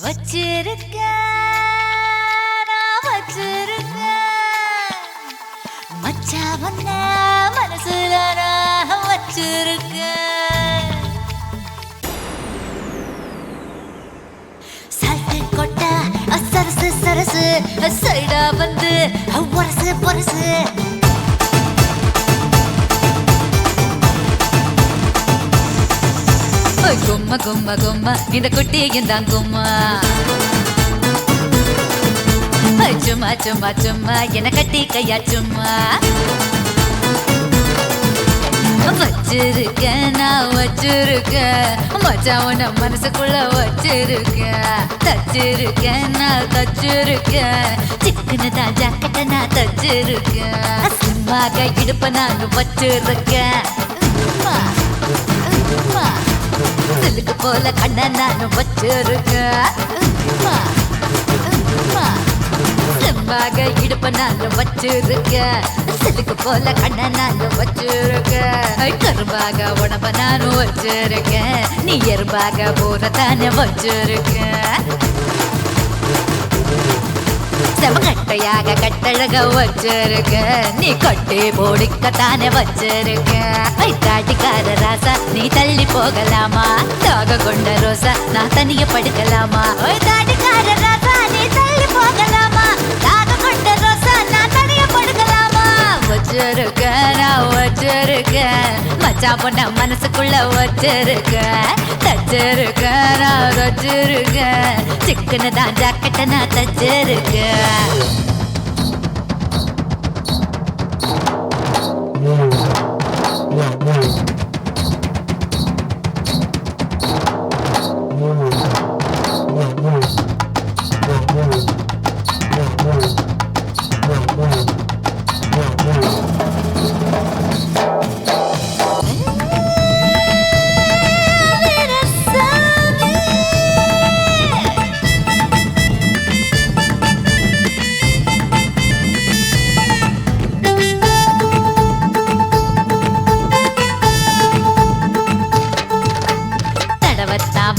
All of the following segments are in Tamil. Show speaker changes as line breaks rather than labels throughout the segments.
வச்சிருக்க வச்சிருக்க மச்சா வந்த மனசுல வச்சிருக்க சல்ட்டு கொட்ட சரசு சரசு சைடா வந்து பொரசு பொரசு கும்மா கும்மா கும்மா இந்த குட்டியும் தான் கும்மா சும்மா சும்மா சும்மா என கட்டி கையா சும்மா வச்சிருக்கேன் நான் வச்சிருக்கேன் மச்சான் உன்ன மனசுக்குள்ள வச்சிருக்கேன் தச்சிருக்கேன் நான் தச்சிருக்கேன் சிக்கனு தான் ஜாக்கெட்ட நான் தச்சிருக்கேன் சும்மாக இடுப்ப நான் வச்சிருக்கேன் சிலுக்கு போல கண்ண நானும் வச்சிருக்கேன் செம்மாக இடுப்ப நானும் வச்சிருக்கேன் சிலுக்கு போல கண்ண நானும் வச்சிருக்கேன் கரும்பாக உடம்ப நானும் வச்சிருக்கேன் நீ எறும்பாக போறதானே வச்சிருக்கேன் செமக்கட்டையாக கட்டழக வச்சிருக்க நீ கட்டி போடிக்கத்தானே வச்சிருக்க தாட்டிக்கார ராசா நீ தள்ளி போகலாமா தாக கொண்ட ரோசா நான் தனிய படுக்கலாமா தாட்டிக்கார ராசா நீ தள்ளி போகலாமா தாக கொண்ட ரோசா நான் தனிய படுக்கலாமா வச்சிருக்க நான் வச்சிருக்க மச்சா பொண்ண மனசுக்குள்ள வச்சிருக்க தச்சிருக்க நான் தச்சிருக்க சிக்கனு தான் ஜாக்கெட்ட நான் தச்சிருக்க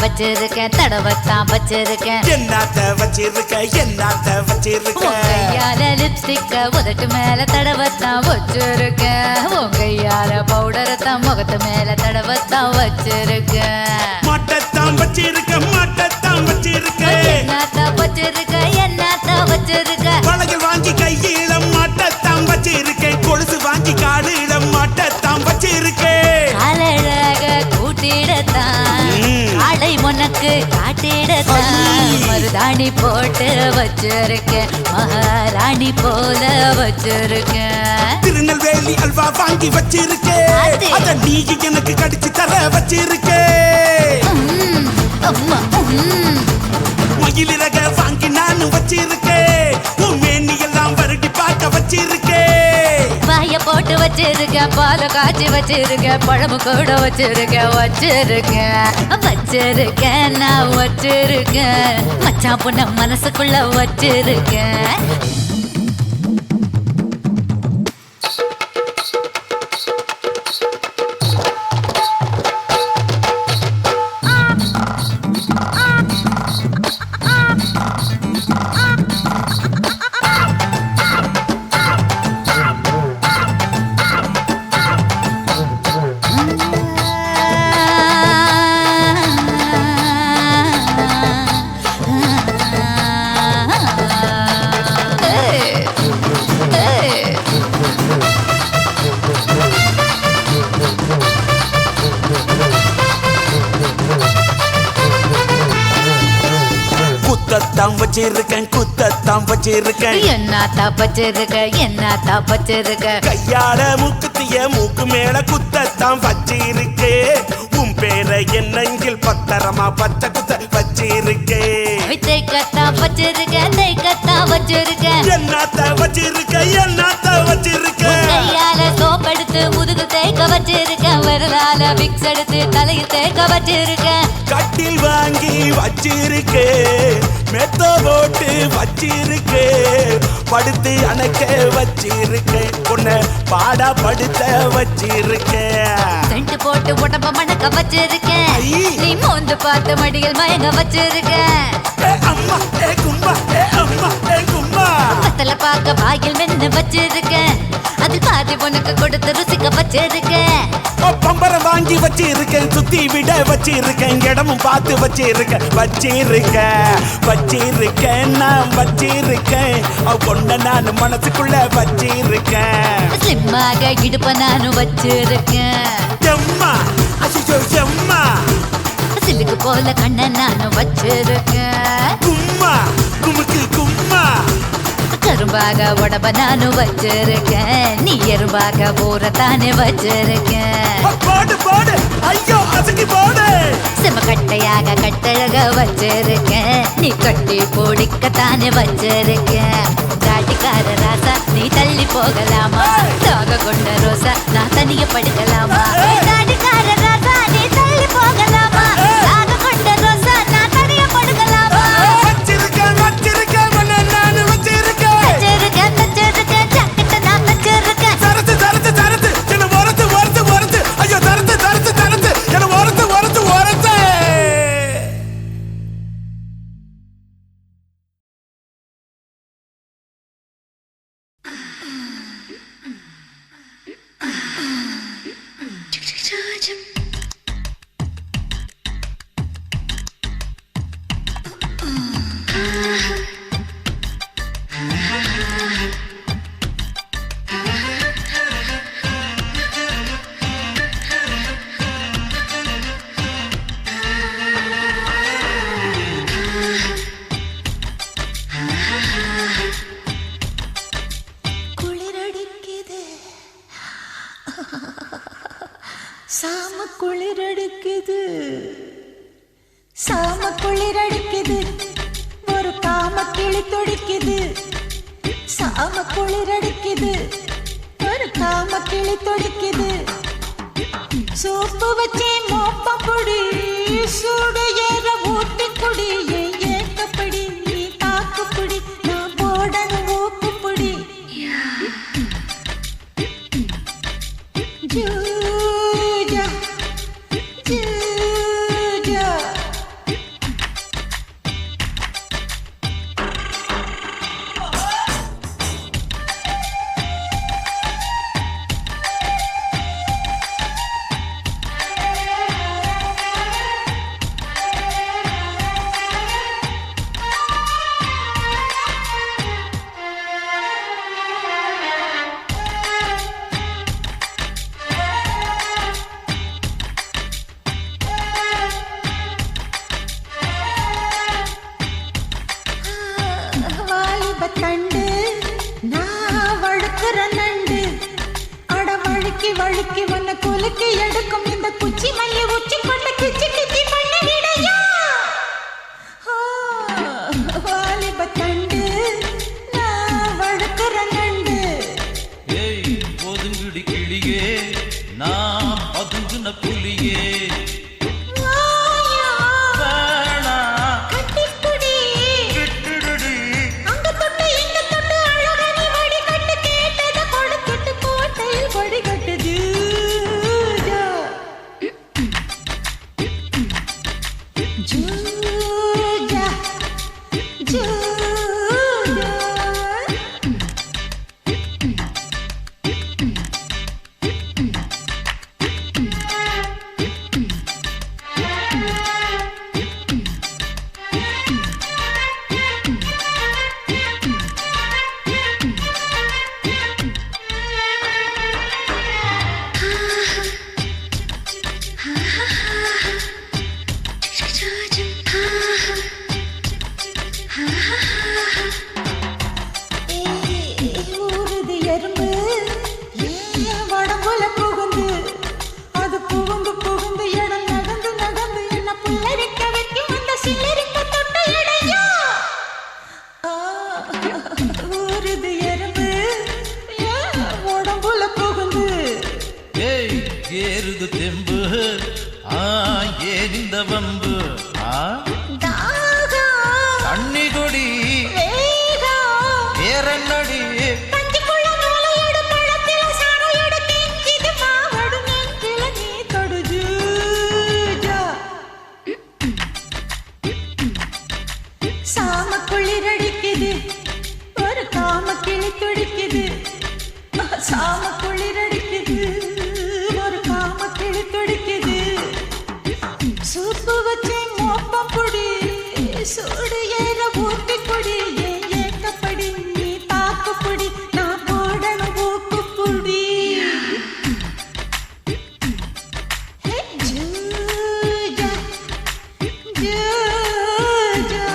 வச்சிருக்கேன் தடவத்தான் வச்சிருக்கேன்
என்னத்த வச்சிருக்க
கையால லிப்ஸ்டிக்க உதட்டு மேல தடவத்தான் வச்சிருக்கேன் உன் கையால பவுடரத்தான் முகத்து மேல தடவத்தான் வச்சிருக்கேன்
மாட்டத்தான் வச்சிருக்க
என்னத்தான் வச்சிருக்க என்னத்தான் வச்சிருக்க
பழகில் வாங்கி கையிடம் மாட்டத்தான் வச்சிருக்கேன் கொலுசு வாங்கி காலிடம் மாட்டத்தான் வச்சிருக்கேன்
அழக கூட்டிடத்தான் ஆளை உனக்கு காட்டிடத்தான் மருதாணி போட்டு வச்சிருக்கேன் மகாராணி போல வச்சிருக்கேன்
திருநெல்வேலி அல்வா வாங்கி வச்சிருக்கேன் அத நீ எனக்கு கடிச்சு தர வச்சிருக்கேன் மயிலிறக வாங்கி நானும் வச்சிருக்கேன் உன் மேனி எல்லாம் வருடி பார்க்க வச்சிருக்கேன்
வாய போட்டு வச்சிருக்க பால காய்ச்சி வச்சிருக்க பழமு கூட வச்சிருக்கேன் நான் வச்சிருக்கேன் மச்சான் பொண்ண மனசுக்குள்ள வச்சிருக்கேன்
குத்தத்தான் வச்சிருக்கேன்
என்னத்தான் வச்சிருக்க
கையால மூக்குத்திய மூக்கு மேல குத்தத்தான் வச்சிருக்கேன் உன் பேரை என்னங்கில் பத்திரமா பச்சை குத்த வச்சிருக்கேன்
தைக்கத்தான் வச்சிருக்க என்னத்தான் வச்சிருக்க
கையால சோப்படுத்து
போட்டு முதுகு தேய்க்க வச்சிருக்கேன் வரலால விக்ஸ் எடுத்து தலையில் தேய்க்க வச்சிருக்கேன்
கட்டில் வாங்கி வச்சிருக்கே மெத்த போட்டு வச்சிருக்கே படுத்து அணைக்க வச்சிருக்கேன் உன்னை பாடா படுத்த வச்சிருக்கேன்
செண்டு போட்டு உடம்ப மணக்க வச்சிருக்கேன்
ஐ.
நீ மோந்து பார்த்து மடியில் மயங்க வச்சிருக்கேன்
ஏ அம்மா ஏ கும்பா ஏ அம்மா ஏ கும்பா
பத்தல பார்க்க வாயில் மென்னு வச்சிருக்கேன் அதில் பாதி உனக்கு கொடுத்து ருசிக்க வச்சிருக்கேன்
பம்பரம் வாங்கி வச்சிருக்கேன் சுத்தி விட வச்சிருக்கேன் இடமும் பார்த்து வச்சிருக்கேன் வச்சிருக்கேன் நான் வச்சிருக்கேன் கொண்ட நான் மனசுக்குள்ள வச்சிருக்கேன்
ஸ்லிம்மாக இடுப்ப நானும் வச்சிருக்கேன்
செம்மா அசிஷோ செம்மா
சிலுக்கு போல கண்ண நானும் வச்சிருக்கேன்
கும்மா குமுக்கு கும்மா
கரும்பாக உடம்ப நானும் வச்சிருக்கேன் நீ எறும்பாக ஊறத்தானே வச்சிருக்கேன்
போடு போடு ஐயோ அசக்கி போடு
செமக்கட்டையாக கட்டழக வச்சிருக்கேன் நீ கட்டி போடிக்கத்தானே வச்சிருக்கேன் தாட்டிக்கார ராசா நீ தள்ளி போகலாமா தாக கொண்ட ரோசா நான் தனிய படுக்கலாமா தாட்டிக்கார ராசா நீ தள்ளி போகலாமா தாக கொண்ட ரோசா நான் தனிய படுக்கலாமா
வச்சிருக்கேன் நான் வச்சிருக்கேன்
வச்சிருக்கேன் ஜாக்கெட்ட நான் வச்சிருக்கேன்
சரத்து சரத்து சரத்து என்ன ஒரத்து ஐயோ சரத்து என்ன ஒரத்து
சாம குளிரடிக்குது சாம குளிரடிக்குது ஒரு காம கிளி துடிக்குது சாம குளிரடிக்குது ஒரு காம கிளி துடிக்குது சோப்பு வச்சே மோப்பம் பொடி சூடு ஏற ஊட்டி குடி ஏக்கப்படி நீ தாக்குப்படி நான் போடணும் ஊக்குப்படி ஜூஜா ஜூஜா தண்டு நான் வழுக்குற நண்டு அட வழுக்கி வழுக்கி உன்னை குலுக்கி எடுக்கும் இந்த குச்சி மல்லி உச்சி கொண்டு கிச்சி கிச்சி பண்ணிடையா வாலிப தண்டு நான் வழுக்குற நண்டு
ஏய் ஒதுங்குடி கிளியே நான் பதுங்குன புலியே ஏன் இந்த வம்பு
தாகம்
தண்ணி கொடி
வேகம்
வேறென்னடி
கஞ்சிக்குள்ள நூலையோடு பழத்தில சாணையோடு கெஞ்சிது மாவடு நெஞ்சில நீ தொடு ஜூஜா சாம குளிரடிக்குது ஒரு காம கிளி துடிக்குது சாம குளிரடிக்குது ஒரு காம கிளி துடிக்குது சூப்பு வச்சு மோப்பம் பொடி சூடு ஏற ஊத்தி கொடி ஏன் ஏக்கப்படி நீ பாக்கு பொடி நான் போடணும் ஊக்கு பொடி ஜூஜா ஜூஜா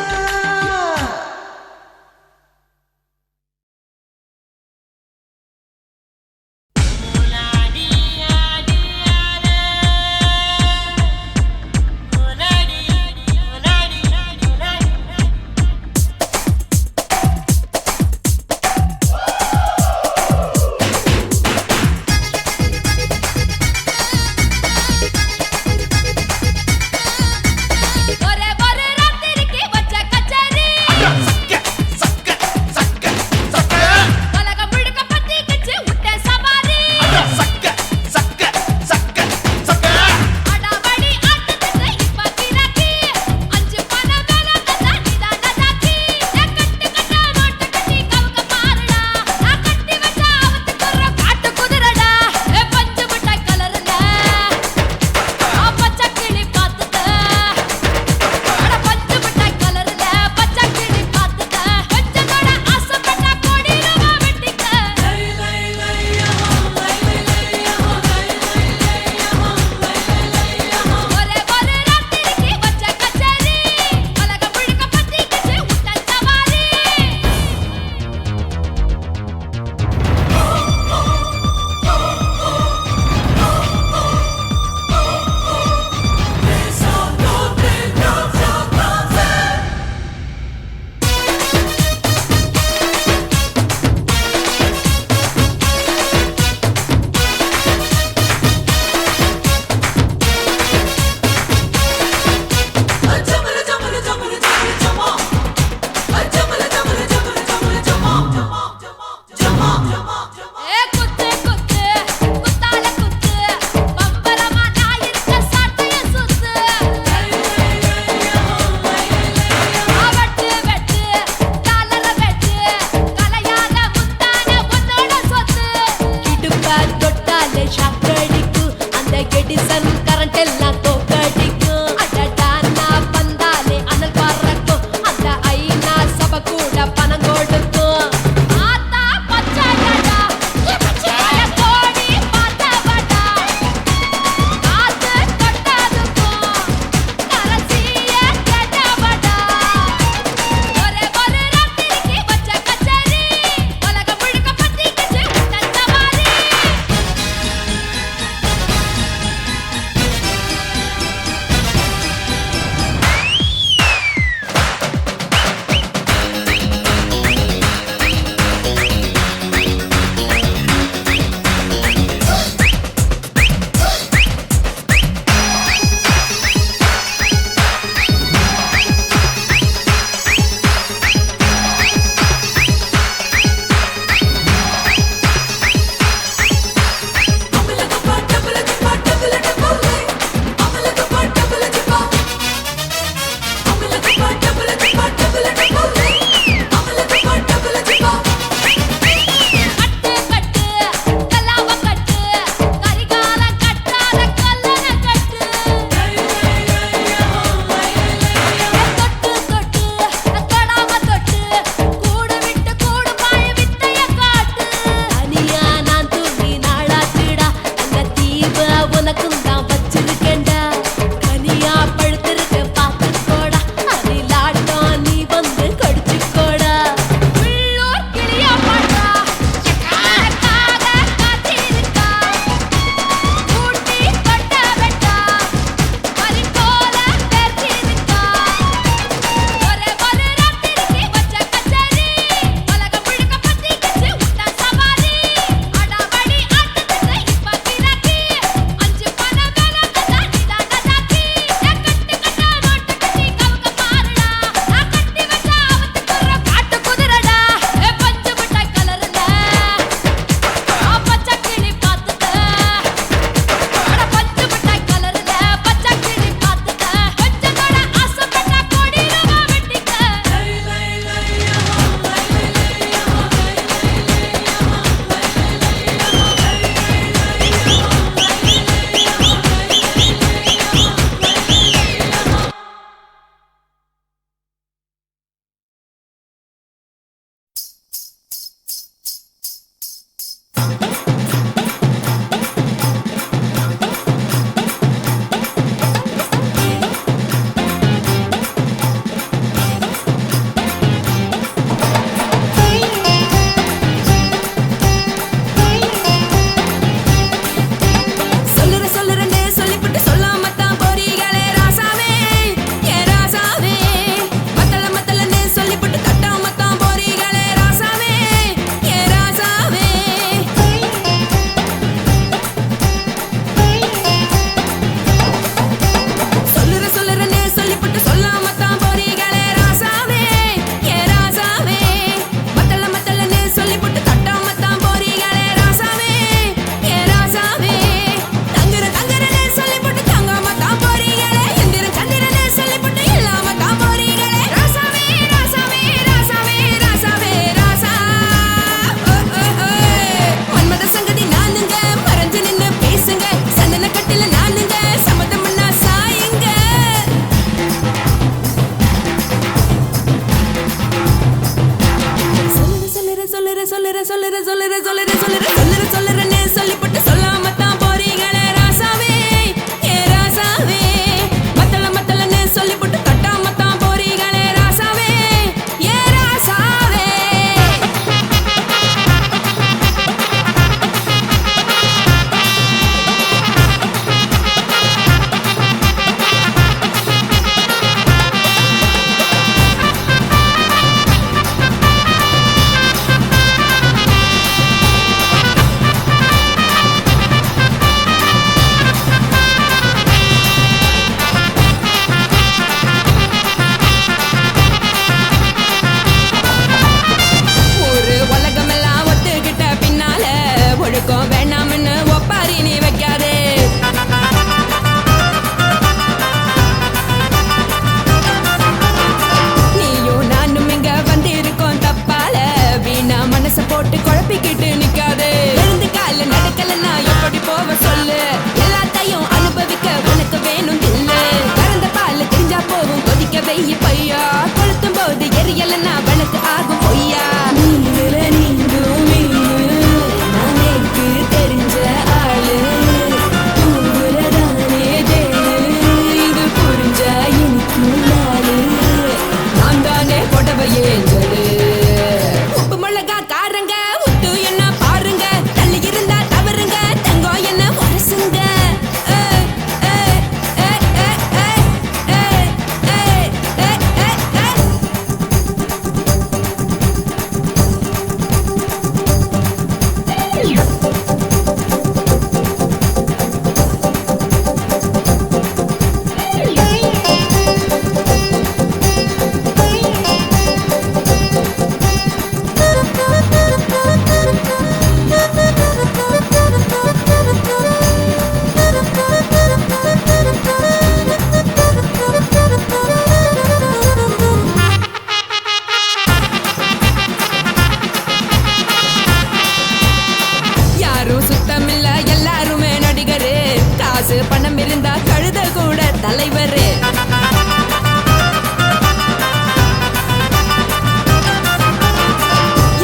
தலைவர்.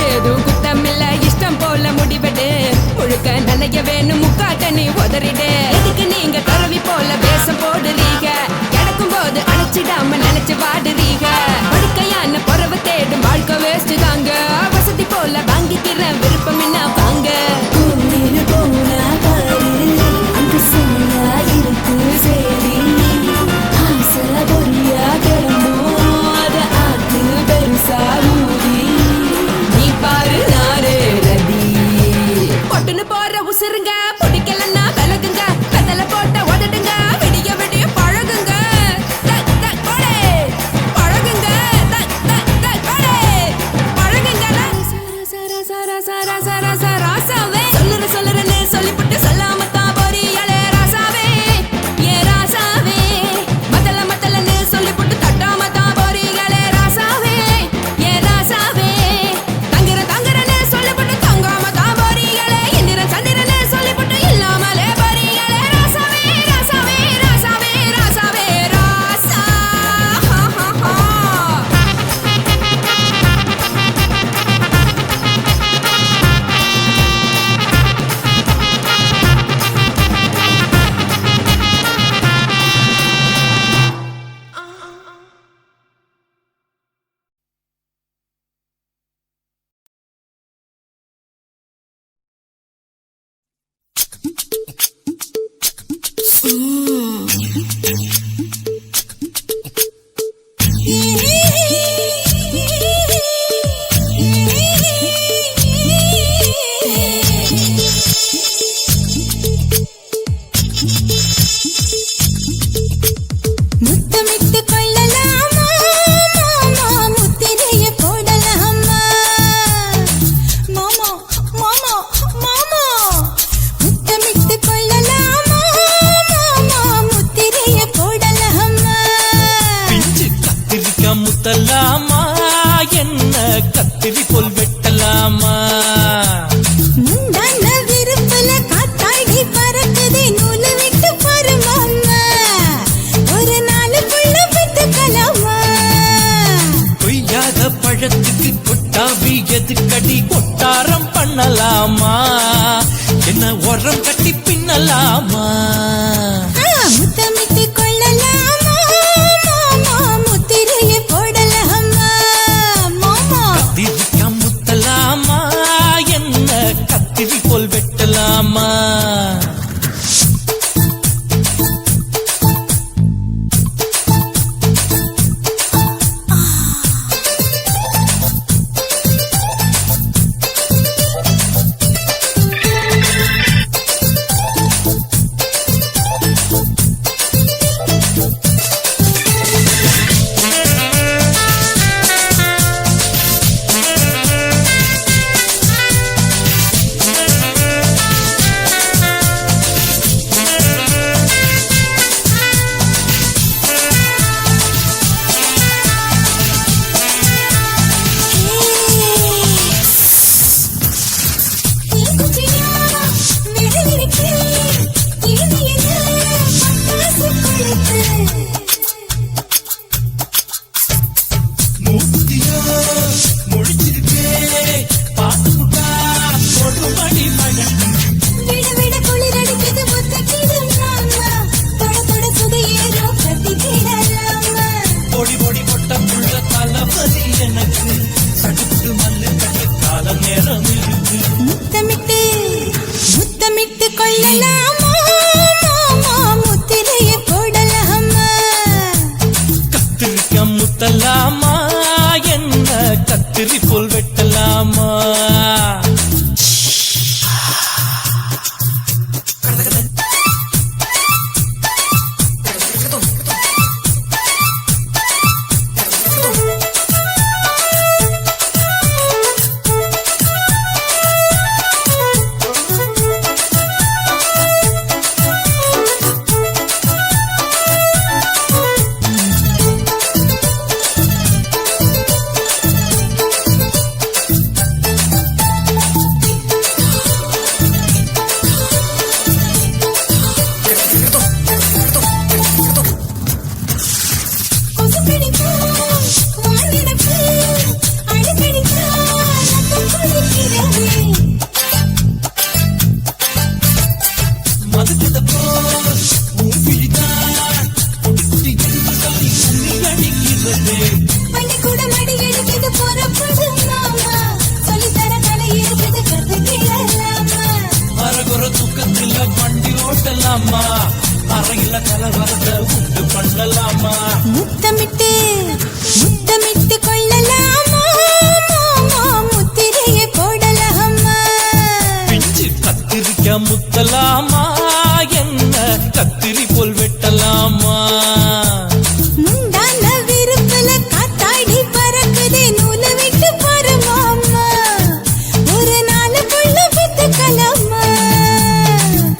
ஏதோ குத்தமில்ல இஷ்டம் போல முடிவெடு, முழுக்க நனைய வேணும் முக்காட்ட நீ உதறிடு. எதுக்கு நீங்க கரவி போல வேஷம் போடுறீங்க, கிடக்கும் போது அணைச்சிடாம நினைச்சு வாடுறீங்க. படுக்கையான பறவை தேடும் வாழ்க்கை வேஸ்ட் தாங்க, வசதி போல வாங்கிக்கிற விருப்பம் என்ன வாங்க. போனா பாரு அங்க சுமையா இருக்கு சரி, ஆசை பொரியா கிளம்பும் அத ஆத்து பெருசா ஊதி. நீ பாரு நானே ரதி, பொட்டுன்னு போற உசுருங்க பிடிக்கலன்னா விலகுங்க.
சொல்லலாமா
முத்தமிட்டு முத்தமிட்டு கொள்ளலாமா முத்திரையை போடலாமா
பிஞ்சு கத்திரிக்க முத்தலாமா என்ன கத்திரி போல் வெட்டலாமா
முந்தான விருப்பல காத்தாடி பறக்குதே நூல விட்டு பரமாமா ஒரு நாள் புள்ள வித்துக்கலாமா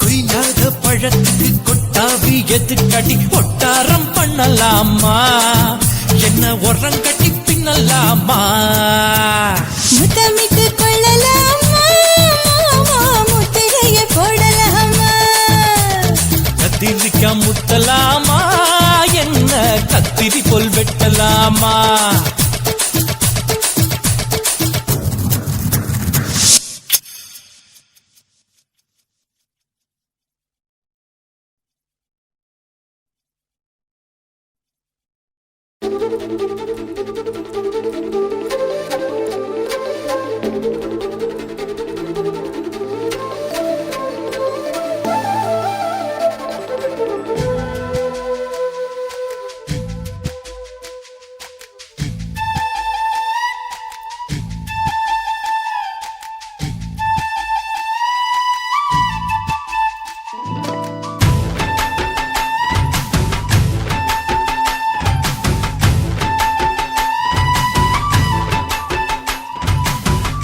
கொய்யாத பழத்துக்கு கொட்டாவி எதுக்கடி ஒட்டாரம் பண்ணலாமா என்ன உரங்கட்டி பின்னலாமா
முத்தமிட்டு கொள்ளலாமா முத்திரையை போடலாமா
கத்திரிக்க முத்தலாமா என்ன கத்திரி போல் வெட்டலாமா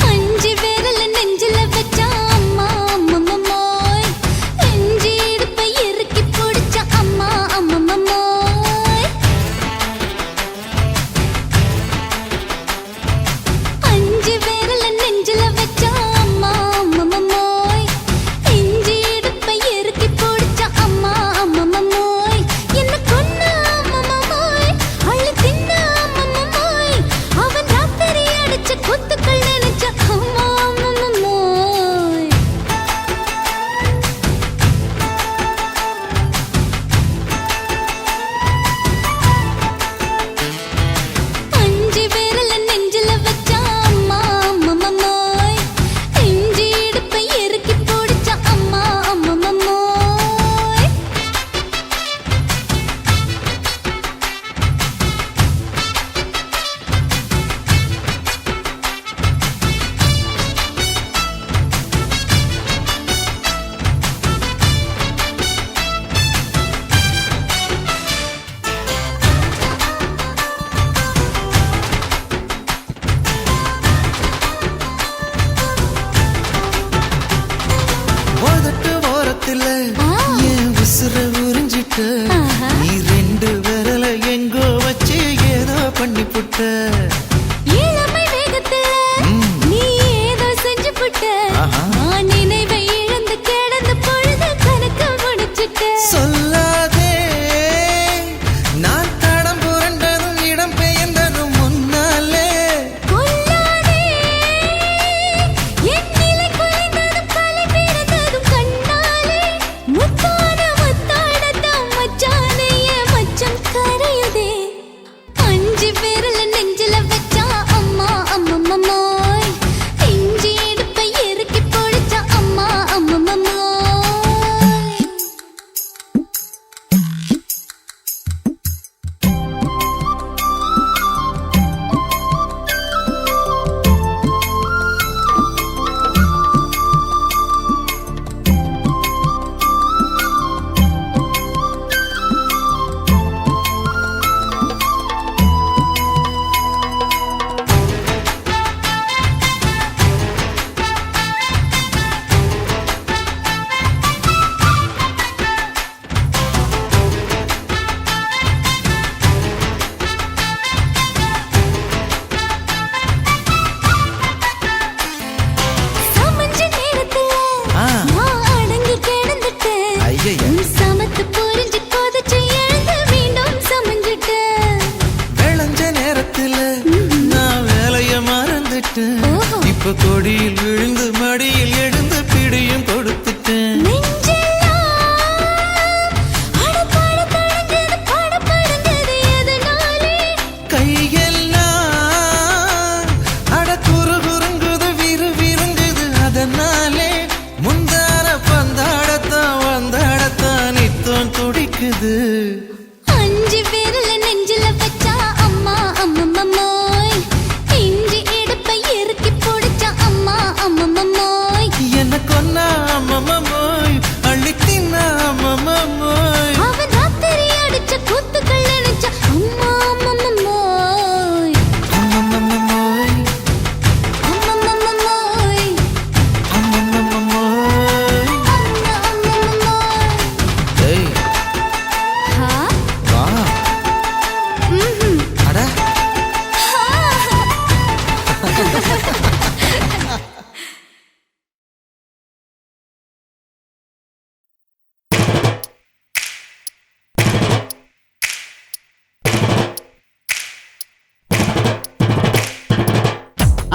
அஞ்சு விரல் நெஞ்சில வச்சா அம்மா அம்மம்மோய் நெஞ்சு இடுப்பை இறுக்கி பிடிச்ச அம்மா அம்மம்மோய் அஞ்சு விரல் நெஞ்சில வச்சா அம்மா அம்மம்மோய் நெஞ்சு இடுப்பை இறுக்கி பிடிச்ச அம்மா அம்மம்மோய் என்ன கொன்ன அம்மம்மோய் அள்ளி தின்ன அம்மம்மோய் அவன் ராத்திரி அடிச்ச குத்துக்கள் நினைச்ச அம்மா அம்மம்மோய் அஞ்சு விரல் நெஞ்சில வச்சா அம்மா அம்மம்மோய் நெஞ்சு இடுப்பை இறுக்கி பிடிச்ச அம்மா அம்மம்மோய்
உதட்டு ஓரத்துல என் உசுர உறிஞ்சிட்ட
ஆஹா.
நீ ரெண்டு விரல எங்கோ வச்சு ஏதோ பண்ணி புட்ட
இளமை வேகத்துல நீ ஏதோ செஞ்சு புட்ட
ஆஹா.
நான் நினைவை இழந்து கிடந்த பொழுது கணக்கு முடிச்சிட்ட
சொல்லாதே நான் தடம் புரண்டதும் இடம் பெயர்ந்ததும் முன்னாலே
கொல்லாதே என் நிலை குலைந்ததும் தலை பிறந்ததும் கண்ணாலே முத்தான முத்தாடத்தான் மச்சானே என் மச்சம் கரையுதே அஞ்சு விரல் நெஞ்சில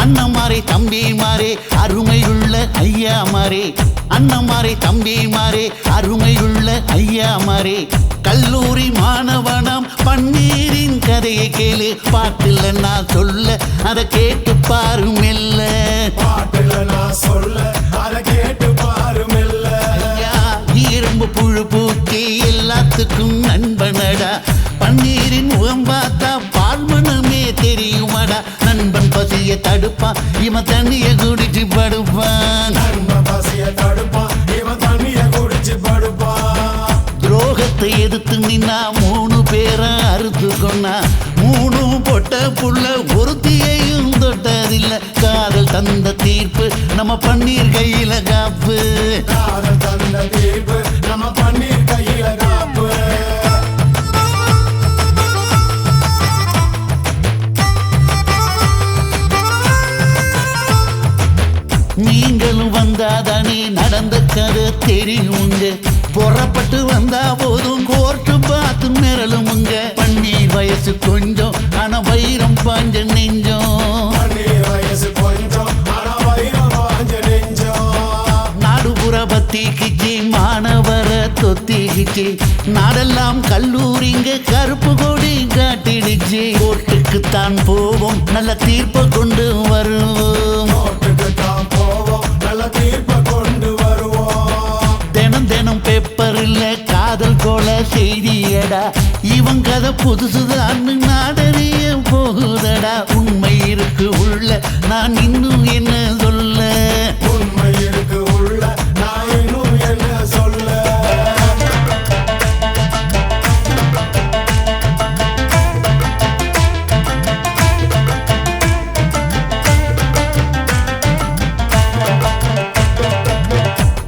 அண்ணமாரே தம்பிமாரே அருமையுள்ள ஐயாமாரே அண்ணமாரே தம்பிமாரே அருமையுள்ள ஐயாமாரே கல்லூரி மாணவனாம் பன்னீரின் கதையை கேளு பாட்டுல நான் சொல்ல அதை கேட்டு பாரு மெல்ல
பாட்டுல நான் சொல்ல அதை கேட்டு பாரு மெல்ல
ஐயா இரும்பு புழு பூக்கி எல்லாத்துக்கும் நண்பனடா பன்னீரின் முகம் பார்த்தா பால்மனமே தெரியுமாடா நண்பன் பசிய தடுப்பான் இவன் தண்ணிய குடிச்சு படுப்பான்
நண்பன் பசிய தடுப்பான் இவன் தண்ணிய குடிச்சு படுப்பான்
துரோகத்தை எதிர்த்து நின்னா 3 பேரை அறுத்து கொண்டா 3 பொட்ட புள்ள ஒருத்தியையும் தொட்டதில்லை காதல் தந்த தீர்ப்பு நம்ம பன்னீர் கையில காப்பு
காதல் தந்த தீர்ப்பு நம்ம பன்னீர் கையில காப்பு
நீங்களும் வந்தாதானே நடந்த கதை தெரியுங்க புறப்பட்டு வந்தா போதும் கோர்ட்டு பார்த்து மிரளுமுங்க பன்னீர் வயசு கொஞ்சம் ஆனா வைரம் பாஞ்ச நெஞ்சம்
பன்னீர் வயசு கொஞ்சம் ஆனா வைரம் பாஞ்ச நெஞ்சம்
நாடுபுற பத்திக்கிச்சு மாணவரை தொத்திக்கிச்சு நாடெல்லாம் கல்லூரிங்க கருப்பு கொடி காட்டிடுச்சு கோர்ட்டுக்குத்தான் போவோம் நல்ல தீர்ப்பை கொண்டு வருவோம்
கோர்ட்டுக்குத்தான் போவோம் நல்ல தீர்ப்பை கொண்டு வருவோம்
தினம் தினம் பேப்பர்ல காதல் கொலை செய்தியடா இவன் கதை புதுசுதான் நாடறிய போகுதடா உண்மை இருக்கு உள்ள நான் இன்னும் என்ன சொல்ல
உண்மை இருக்கு உள்ள நான் இன்னும் என்ன சொல்ல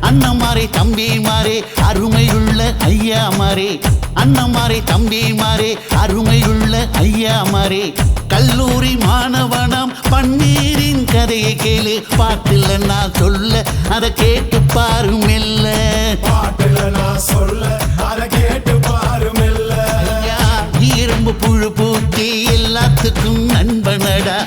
அண்ணமாரே தம்பிமாரே அருமையுள்ள ஐயாமாரே அண்ணமாரே தம்பிமாரே அருமையுள்ள ஐயாமாரே கல்லூரி மாணவனாம் பன்னீரின் கதையை கேளு பாட்டுல நான் சொல்ல அதை கேட்டு பாரு மெல்ல
பாட்டுல நான் சொல்ல அதை கேட்டு பாரு மெல்ல
ஐயா இரும்பு புழு பூக்கி எல்லாத்துக்கும் நண்பனடா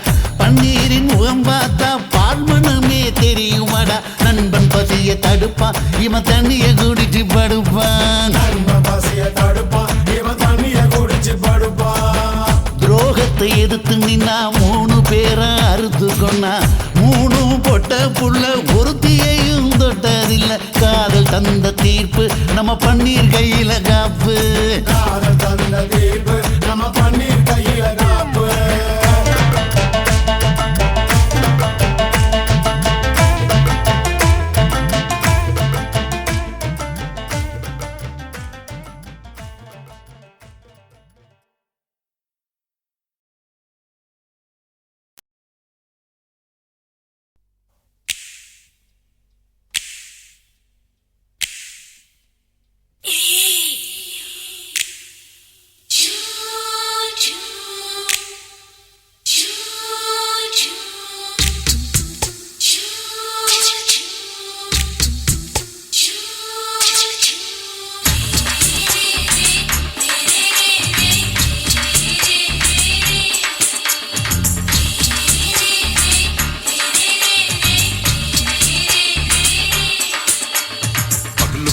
பன்னீரின் முகம் பார்த்தா பால்மனமே தெரியுமாடா நண்பன் பசிய தடுப்பான் இவன் தண்ணிய குடிச்சு படுப்பான்
நண்பன் பசிய தடுப்பான் இவன் தண்ணிய குடிச்சு படுப்பான்
துரோகத்தை எதிர்த்து நின்னா 3 பேரை அறுத்து கொண்டா 3 பொட்ட புள்ள ஒருத்தியையும் தொட்டதில்லை காதல் தந்த தீர்ப்பு நம்ம பன்னீர் கையில காப்பு
காதல் தந்த தீர்ப்பு நம்ம பன்னீர் கையில காப்பு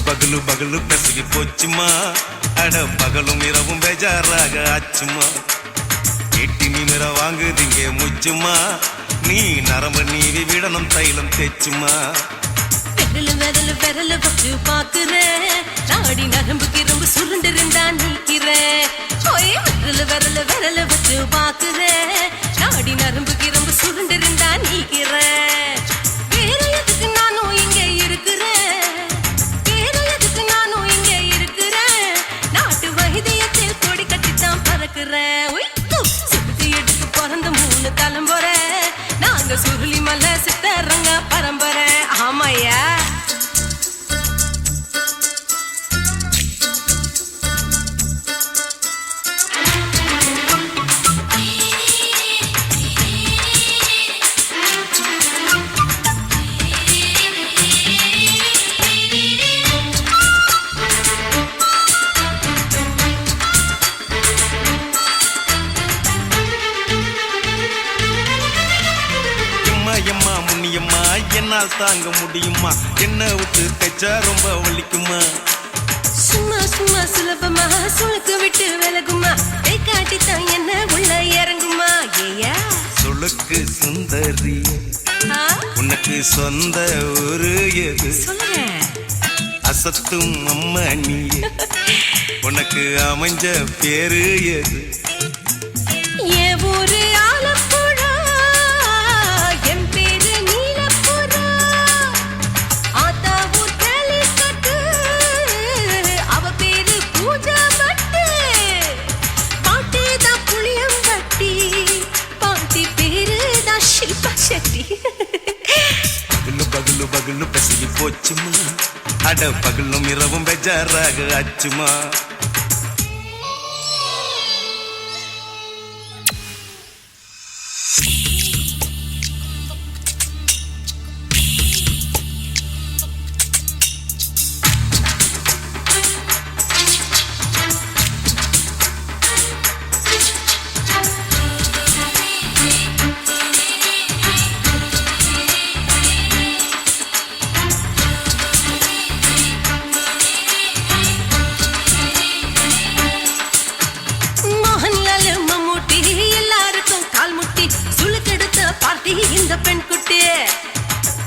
பகலு பகலு பெசகி போச்சுமா அட பகலும் இரவும் பேஜாராக ஆச்சுமா எட்டி நிமிர வாங்குதீங்க முச்சுமா நீ நரம்பு நீவி விடணும் தைலம் தேச்சுமா
விரல் விரல் வச்சு பாக்குறேன் நாடி நரம்பு கிரம்பு சுருண்டு இருந்தா நீக்கிறேன் விரல் வச்சு பாக்குறேன் நாடி நரம்பு கிரம்பு சுருண்டு இருந்தா நீக்கிறேன் வேற எதுக்கு நானும் இங்க இருக்கிறேன் வேற எதுக்கு நானும் இங்க இருக்கிறேன் நாட்டு வைத்தியத்தில் கொடி கட்டித்தான் பறக்குறேன் சுத்தி எடுத்து பிறந்த 3 தலைமுறை நாங்க சுருளி மலை சித்தரங்க பரம்பரை ஆமாயா
என்னால் தாங்க முடியுமா? என்ன விட்டு தைச்சா ரொம்ப வலிக்குமா?
சும்மா சும்மா சுலபமா சுளுக்கு விட்டு விலகுமா? கை காட்டித்தான் என்ன உள்ள இறங்குமா? ஏயா
சுளுக்கு சுந்தரி உனக்கு சொந்த ஊரு எது?
சொல்றேன்
அசத்தும் அம்மா நீ உனக்கு அமைஞ்ச பேரு எது?
என் ஊரு ஆலப்புழா, என் பேரு நீலப்புறா. ஆத்தாவூர் கேலிக்கட்டு, அவ பேரு பூஜா பட்டு. பாட்டிதான் புளியம்பட்டி, பாட்டி பேரு தான் ஷில்பா செட்டி.
பகலு பகலு பகலு பசிக்கு போச்சுமா, அட பகலும் இரவும் பெஜாராக ஆச்சுமா.
மோகன்லால் மம்மூட்டி எல்லாருக்கும் கால் முட்டி சுளுக்கெடுத்த பார்ட்டி இந்த பெண் குட்டி.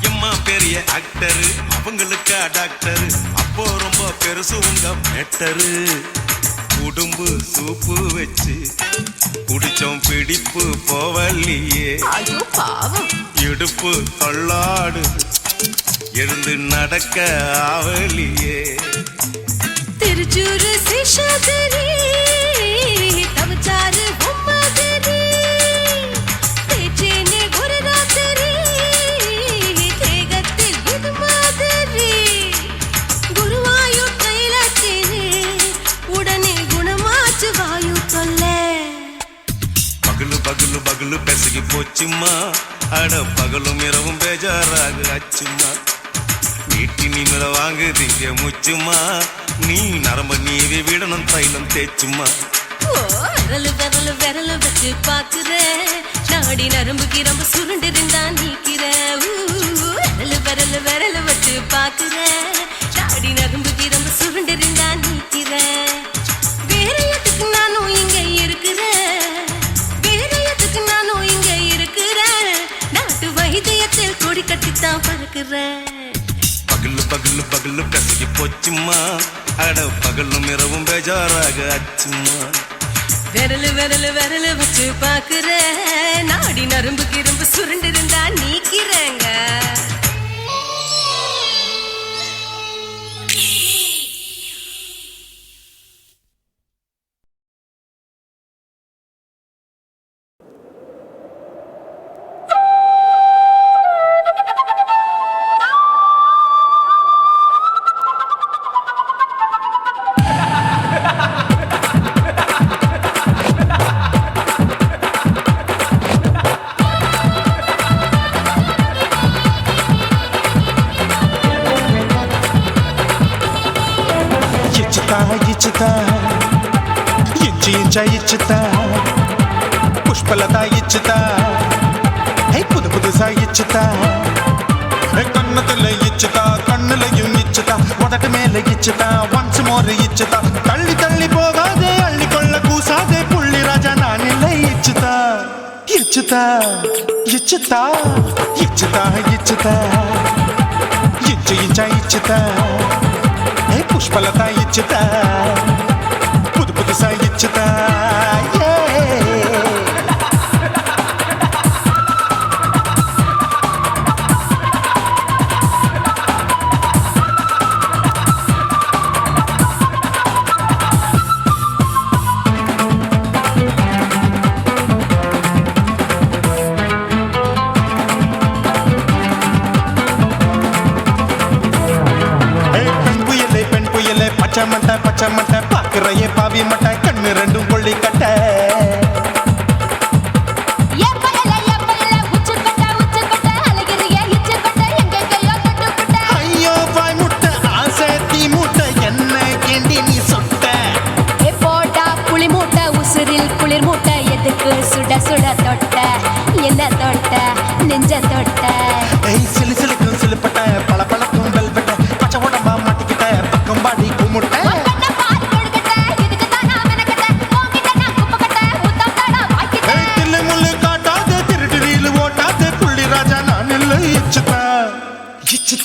எம்மா பெரிய ஆக்டரு, அவங்களுக்கா டாக்டரு, அப்போ ரொம்ப பெருசு உங்க மேட்டரு. உடும்பு சூப்பு வச்சு குடிச்சோம் பிடிப்பு போவல்லையே.
ஐயோ பாவம்,
இடுப்பு தள்ளாடு எழுந்து நடக்க ஆவலியே.
திருச்சூரு சிஷாதிரி தவச்சாரு பொம்மதிரி. தேச்சேனே ஒரு ராத்திரி தேகத்தில் இது மாதிரி. குருவாயூர் கைலாச்சேனே உடனே குணமாச்சு வாயு தொல்லை.
பகலு பகலு பகலு பெசகி போச்சுமா, அட பகலும் இரவும் பேஜாராக ஆச்சுமா. நீட்டி நீ மேல வாங்குதீங்க முச்சுமா, நீ நரம்ப நீவி விடணும் தைலம் தேச்சுமா.
ஓ விரலு விரலு விரலு வச்சு பாக்குற, நாடி நரம்பு கிரம்பு சுருண்டிருந்தா நீக்கிற. விரலு விரலு விரலு வச்சு பாக்குற, நாடி நரம்பு கிரம்பு சுருண்டிருந்தா நீக்கிற. வேற எதுக்கு நானும் இங்க இருக்கிறேன், வேற எதுக்கு நானும் இங்க இருக்கிறேன். நாட்டு வைத்தியத்தில் கொடி கட்டித்தான் பறக்கிறேன்.
பகலு பகலு பகலு பெசகி போச்சுமா, அட பகலும் இரவும் பேஜாராக ஆச்சுமா.
விரலு விரலு விரலு வச்சு பாக்குற, நாடி நரம்பு கிரம்பு சுருண்டிருந்தா நீக்கிறேங்க.
ఇచ్చుతా ఇంచి ఇంచ ఇచ్చుతా పుష్పలత ఇచ్చుతా హే புது புதுசா இச்சுதா கண்ணத்துல இச்சுதா கண்ணுலையும் இச்சுதா உதட்டு மேல இச்சுதா ஒன்ஸ் மோர் இச்சுதா தள்ளி தள்ளி போகாதே அள்ளி கொள்ள கூசாதே புள்ளி ராஜா நான் இல்லை இச்சுதா இச்சுதா இச்சுதா இச்சுதா இச்சுதா ఇంచు ఇంచ ఇచ్చుతా ఏ పుష్పలత ఇచ్చుతా పుదు పుదుసా ఇచ్చుతా பச்சை மட்டை பாக்குறைய பாவி மட்டை கண்ணு ரெண்டும் கொள்ளி கட்ட ஐயோ பாய் முட்டை ஆசை தீ மூட்டை என்ன கேண்டி நீ சொட்ட
போட்டா புளி மூட்டை உசுரில் குளிர் மூட்டை எதுக்கு சுட சுட தொட்ட என்ன தொட்ட நெஞ்ச தொட்ட
சிலு சிலுக்கும் சிலு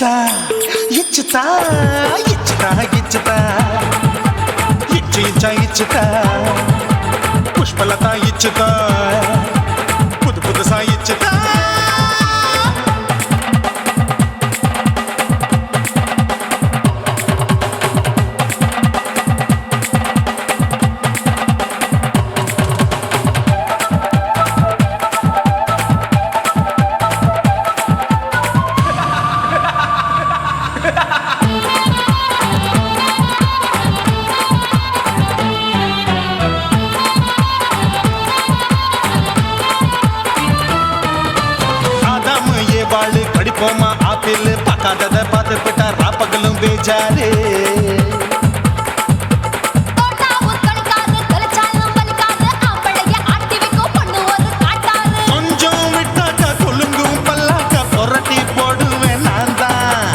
இச்சுதா இச்சுதா இச்சுதா இச்சுதா இச்சு இச்சா இச்சுதா புஷ்பலதா இச்சுதா புது புதுசா இச்சுதா படிப்போமா ஆப்பிள் பார்க்காதத பார்த்து விட்டா ராப்பகலும் பேஜாரு கொஞ்சம் விட்டாக்கா கொலுங்கும் பல்லாக்க புரட்டி போடுவேன் நான் தான்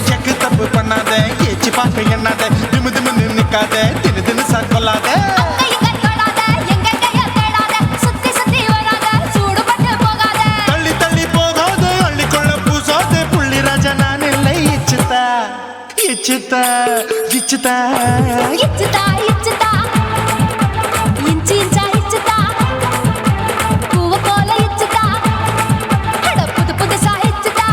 எக்கு தப்பு பண்ணாத ஏச்சி பார்க்க எண்ணாத திமு திமுன்னு நிக்காத தினு தினு சாக்கொள்ளாத தள்ளி தள்ளி போகாத அள்ளிக்கொள்ள பூசாத புள்ளி ராஜா நான் இல்லை இச்சுதா இச்சுதா இச்சுதா
இச்சுதா இச்சுதா இன்ச்சு இன்ச்சா இச்சுதா பூவ போல இச்சுதா அட புது புதுசா இச்சுதா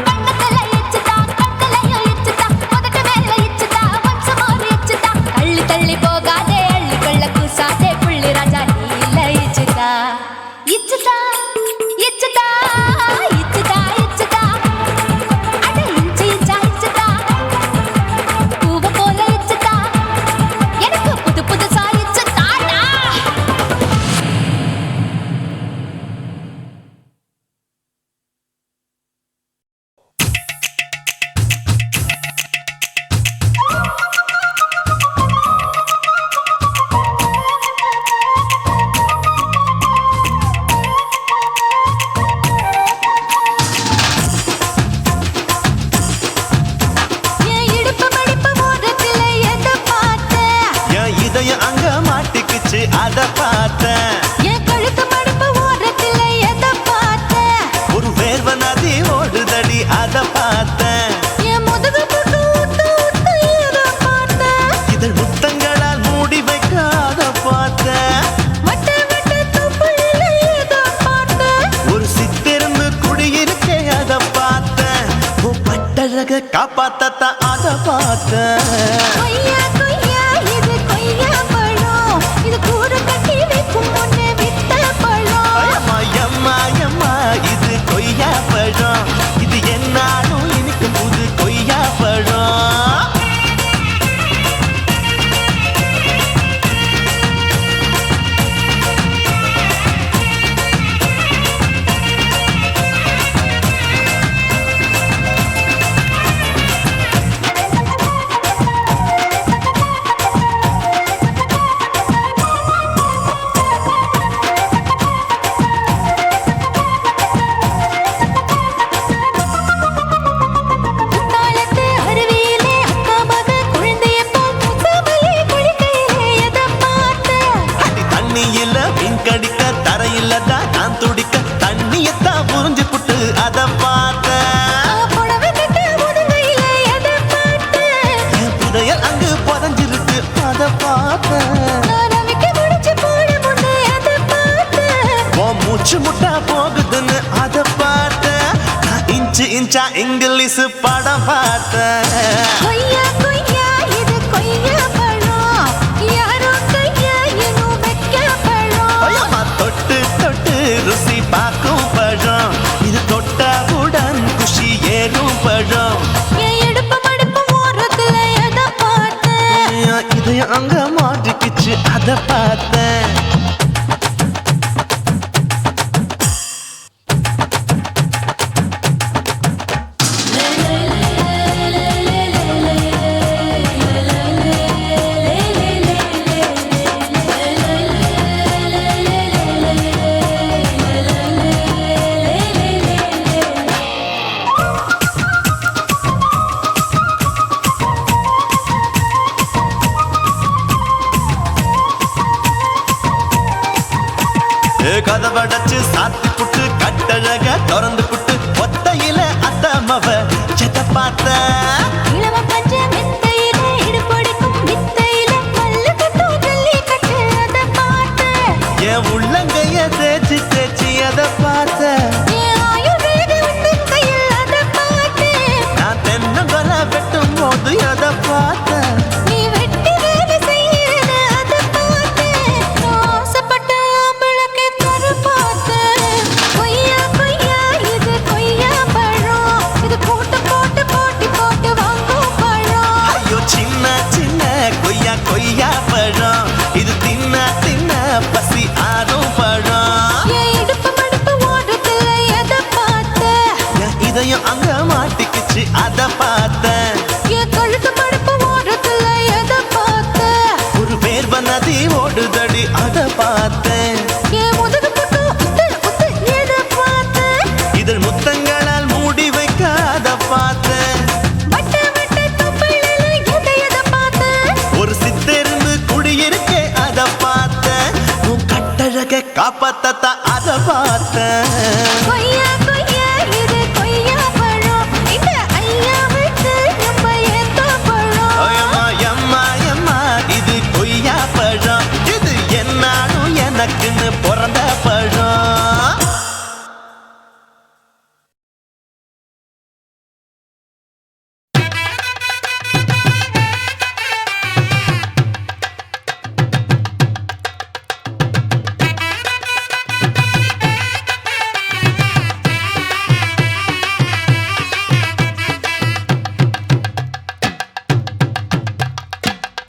கண்ணத்துல இச்சுதா கண்ணலையும் இச்சுதா முதட்டு மேல இச்சுதா வம்சமோர் இச்சுதா தள்ளி தள்ளி போகாதே அள்ளி கொள்ள கூசாதே புள்ளி ராஜா நீ இல்ல இச்சுதா இச்சுதா இச்சுதா இச்சுதா இச்சுதா அட இன்ச்சு இன்ச்சா இச்சுதா பூவ போல இச்சுதா எனக்கு புது புதுசா இச்சுதாடா என் இடுப்பு மடிப்பு ஓரத்துல எதை பார்த்தேன்
என் இதயம் அங்க மாட்டிக்குச்சு அத பார்த்தேன்
என் கழுத்து மடிப்பு ஓரத்துல எதை பார்த்தேன்
ஒரு வேர்வ நதி ஓடுதடி அத பார்த்தேன்
என் முதுகு புட்டு ஊத்து ஊத்து எதை பார்த்தேன்
இதழ் முத்தங்களால் மூடி வைக்க அத பார்த்தேன்
வட்ட வட்ட தொப்புளில எதை பார்த்தேன்
ஒரு சித்திருந்து குடியிருக்கே அத பார்த்தேன் உன் பட்டழக காப்பாத்தத்தான் அத பார்த்தேன்
கொய்யா கொய்யா இது கொய்யா பழம் இது கூடு கட்டி வைக்கும் முன்னே விட்ட பழம்
அம்மா எம்மா எம்மா இது கொய்யா பழம் இது என்னாலும் இனிக்கும் புது கொய்யா பழம்
குத்தாலத்து அருவியிலே அக்கா மக குழந்தைய போல் முத்தமல்லி குளிக்கையிலே எதை பார்த்தேன்
அடி தண்ணியில மீன்கடிக்க தரையில தான் நான் துடிக்க தண்ணியத்தான் புரிஞ்சு புட்டு அத பார்த்தேன்
புடவை கட்ட முதுகையில எதை பார்த்தேன்
என் புதையல் அங்கு புதஞ்சிருக்கு அத பார்த்தேன்
ரவிக்கு முடிச்சு போட முன்னே எதை பார்த்தேன்
உன் மூச்சு முட்டா போகுதுன்னு அத பார்த்தேன் நான் இன்ச்சு இன்ச்சா இங்கிலீஷ் படம் பார்த்தேன்
கொய்யா கொய்யா இது கொய்யா பழம் யாரோ கையா இன்னும் வைக்க பழம்
ஐயம்மா தொட்டு தொட்டு ருசி பார்க்கும் பழம் இது தொட்டாவுடன் குஷி ஏறும் பழம்
என் இடுப்பு மடிப்பு ஓரத்துல எதை பார்த்தேன்
என் இதயம் அங்க மாட்டிக்கிச்சு அத பார்த்தேன்
கதவடைச்சு சாத்தி புட்டு கட்டழக திறந்து புட்டு ஒத்தையில அத்தமவ செத்த பார்த்த
இளவ பஞ்ச மெத்தையில இடுப்படிக்கும் வித்தையில மல்லு கட்டும் ஜல்லி கட்டு அத பார்த்த
என் உள்ளங்கைய தேய்ச்சி தேய்ச்சி அதை பார்த்த
என் ஆயுர்வேத உந்தன் கையில் அத பார்த்த
நான் தென்னங்கொலை வெட்டும் போது அதை பார்த்த
நீ வெட்டி வேலை செய்யறது அத பார்த்த நான் ஆசைப்பட்ட ஆம்பளக்கு தர பார்த்த கொய்யா கொய்யா இது கொய்யா பழம் இது போட்டு போட்டு போட்டி போட்டு வாங்கும் பழம்
ஐயோ சின்ன சின்ன கொய்யா கொய்யா பழம் இது தின்ன தின்ன பசி ஆறும் பழம்
என் இடுப்பு மடுப்பு ஓடுறதுல எதை பார்த்த
என் இதயம் அங்க மாட்டிக்கிச்சு அதை பார்த்தேன்
என் கழுத்து மடுப்பு ஓடுறதுல எதை பார்த்த
ஒரு வேர்வ நதி ஓடுதடி அதை பார்த்தேன்
என் முதுகு புட்டு உத்து உத்து எதை பார்த்த
இதழ் முத்தங்களால் மூடி வைக்க அதை பார்த்தேன்
வட்ட வட்ட தொப்பையில எதை பார்த்த
ஒரு சித்தெருந்து குடியிருக்கே அதை பார்த்தேன் உன் கட்டழக காப்பாத்தத்த அதை பார்த்தேன்
கொய்யா கொய்யா இது கொய்யா பழம் இந்த ஐயாவுக்கு நம்ம ஏத்த பழம்
ஐயம்மா எம்மா எம்மா இது கொய்யா பழம் இது என்னாலும் எனக்குன்னு பிறந்த பழம்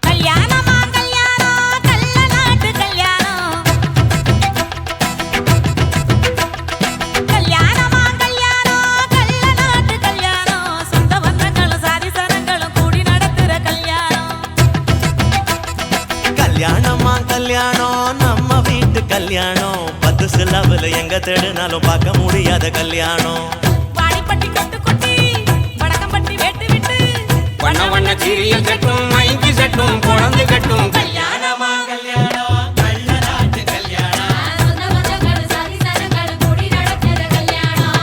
கல்யாணமா கல்யாணம் கள்ள நாட்டு கல்யாணம் கல்யாணமா கல்யாணம் கள்ள நாட்டு கல்யாணம் சொந்த பந்தங்களும் சாதி சனங்களும் கூடி நடத்துற கல்யாணம்
கல்யாணமா கல்யாணம் நம்ம வீட்டு கல்யாணம் 10 சிலவுல எங்க தேடினாலும் பார்க்க முடியாத கல்யாணம்
வாடிப்பட்டி கட்டு கொட்டி வடக்கம்பட்டி வேட்டு விட்டு
வண்ண வண்ண சீரியல் கட்டும் மைக்கு சட்டும் குழந்தை கட்டும் கல்யாணமா கல்யாணம் கள்ள நாட்டு கல்யாணம்
சொந்த பந்தங்களும் சாதி சனங்களும் கூடி நடத்துற கல்யாணம்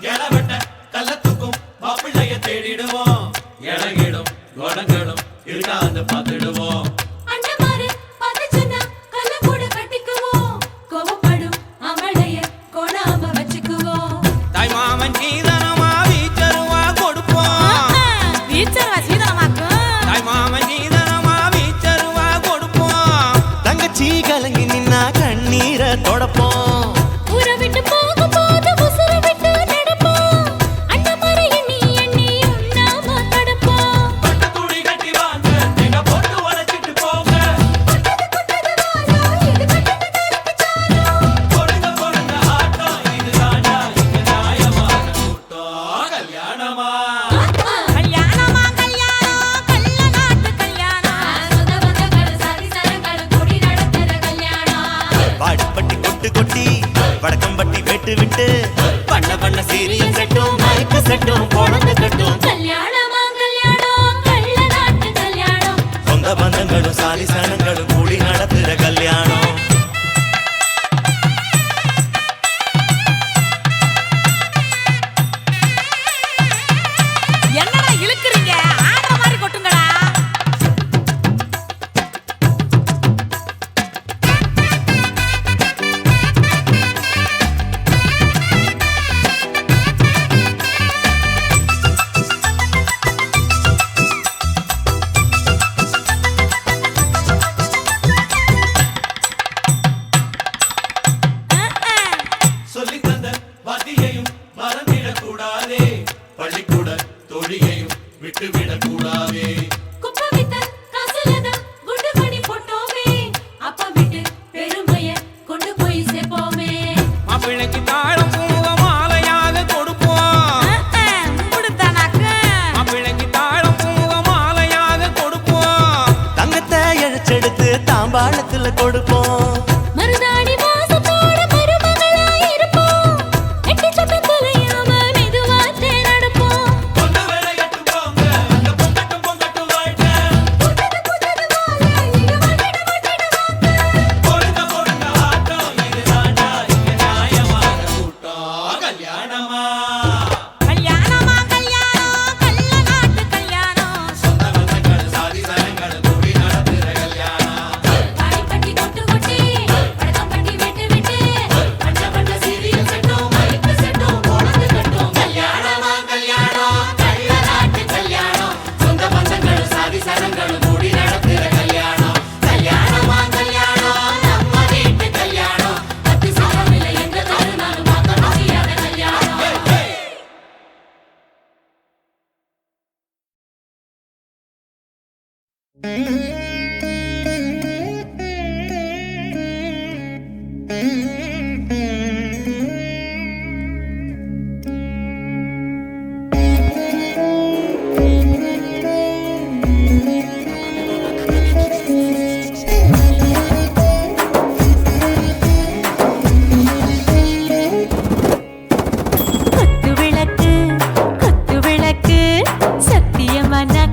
இளவட்ட கள்ளத்துக்கும் மாப்பிள்ளைய தேடிடுவோம் இளகிடும் கோடங்களும் இருக்காது பார்த்துடுவோம்
அண்ணமாரு பதச்சுன்னா கல்ல கூட கட்டிக்குவோம் கோவப்படும் அமளைய கொடாம வச்சுக்குவோம்
தாய் மாமன் சீதனமா வீச்சருவா கொடுப்போம்
வீச்சரவா சீதனமாக்கும்
தாய் மாமன் சீதனமா வீச்சருவா கொடுப்போம்
தங்கச்சி கலங்கி நின்னா கண்ணீரை தொடப்போம்
ஊரை விட்டு போகும்போது உசுர விட்டு நடப்போம் அண்ணமாரு எண்ணி எண்ணி உண்ணாம தடுப்போம்
பட்டு துணி கட்டி வாங்க எங்க போட்டு உடைச்சிட்டு போங்க கொடுங்க கொடுங்க ஆட்டம் இதுதானா இங்க நியாயமான கூட்டம் கல்யாணமா
கல்யாணமா கல்யாணம் கள்ள நாட்டு கல்யாணம்
சொந்த பந்தங்களும் சாதி சனங்களும் கூடி நடத்துற கல்யாணம்
வாடிப்பட்டி கொட்டு கொட்டி வடக்கம்பட்டி வெட்டு விட்டு பண்ண பண்ண சீரியல் செட்டும் மைக்கு செட்டும் குழந்தை கட்டும்
கல்யாணமா கல்யாணம் கள்ள நாட்டு கல்யாணம்
சொந்த பந்தங்களும் சாதி சனங்களும் கூடி நடத்துற கல்யாணம்
என்னடா இழுக்குறீங்க ஆடுற மாதிரி கொட்டுங்கடா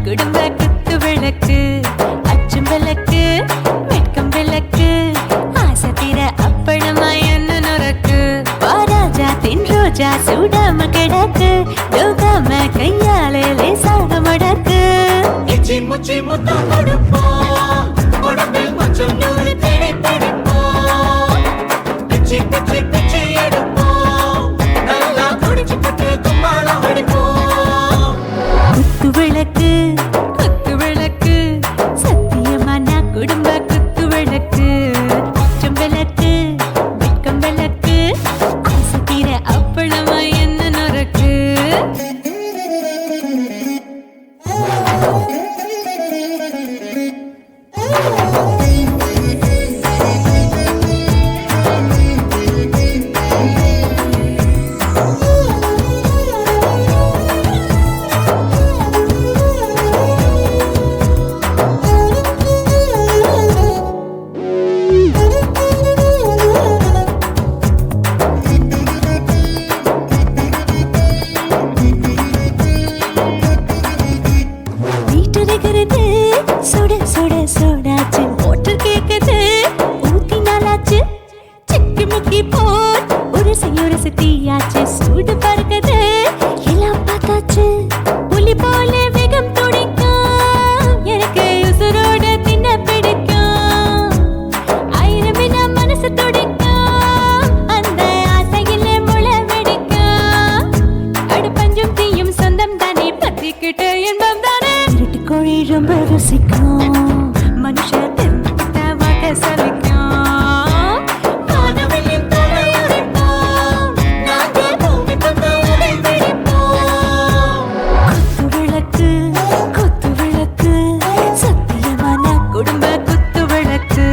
குடும்ப குத்து விளக்கு அச்சும் விளக்கு வெட்கம் விளக்கு ஆசை தீர அப்பளமா என்ன நொறக்கு வாராஜா தின் ரோஜா சூடாம கிடக்கு யோகாம கையாலே லேசாக மடக்கு
இச்சி முச்சி முத்தம் கொடுப்போம் உடம்பில் கொஞ்சம் நூறு தேடி பிடிப்போம் பிச்சி பிச்சி பிச்சி எடுப்போம் நல்லா குடிச்சு பட்டு கும்மாளம் அடிப்போம்
குத்து விளக்கு குத்து விளக்கு சத்தியமான குடும்ப குத்து விளக்கு அச்சம் விளக்கு வெட்கம் விளக்கு ஆசை தீர அப்பளமா என்ன நொறக்கு வீட்டருகிறது சுட சுட சோடாச்சு மோட்டர் கேக்குது ஊத்தி நாளாச்சு சிக்கி முக்கி போட் ஒரு தீயாச்சு சூடு பறக்குது எல்லாம் பார்த்தாச்சு புலி போல வேகம் துடிக்கும் எனக்கு உசுரோட தின்ன பிடிக்கும் ஆயிரமின மனசு துடிக்கும் அந்த ஆசையில முளை வெடிக்கும் அடுப்பஞ்சும் தீயும் சொந்தம் தானே பத்திக்கிட்டு இன்பம் தானே கோழி ரொம்ப ருசிக்கும் மனுஷ தெரிஞ்சுக்கிட்டவாக சலிக்கும் காணவெளியும் தலையுடைப்போம் நாங்கள் பூமி கொண்ட உரை வெடிப்போம் குத்து விளக்கு சத்தியமான குடும்ப குத்து விளக்கு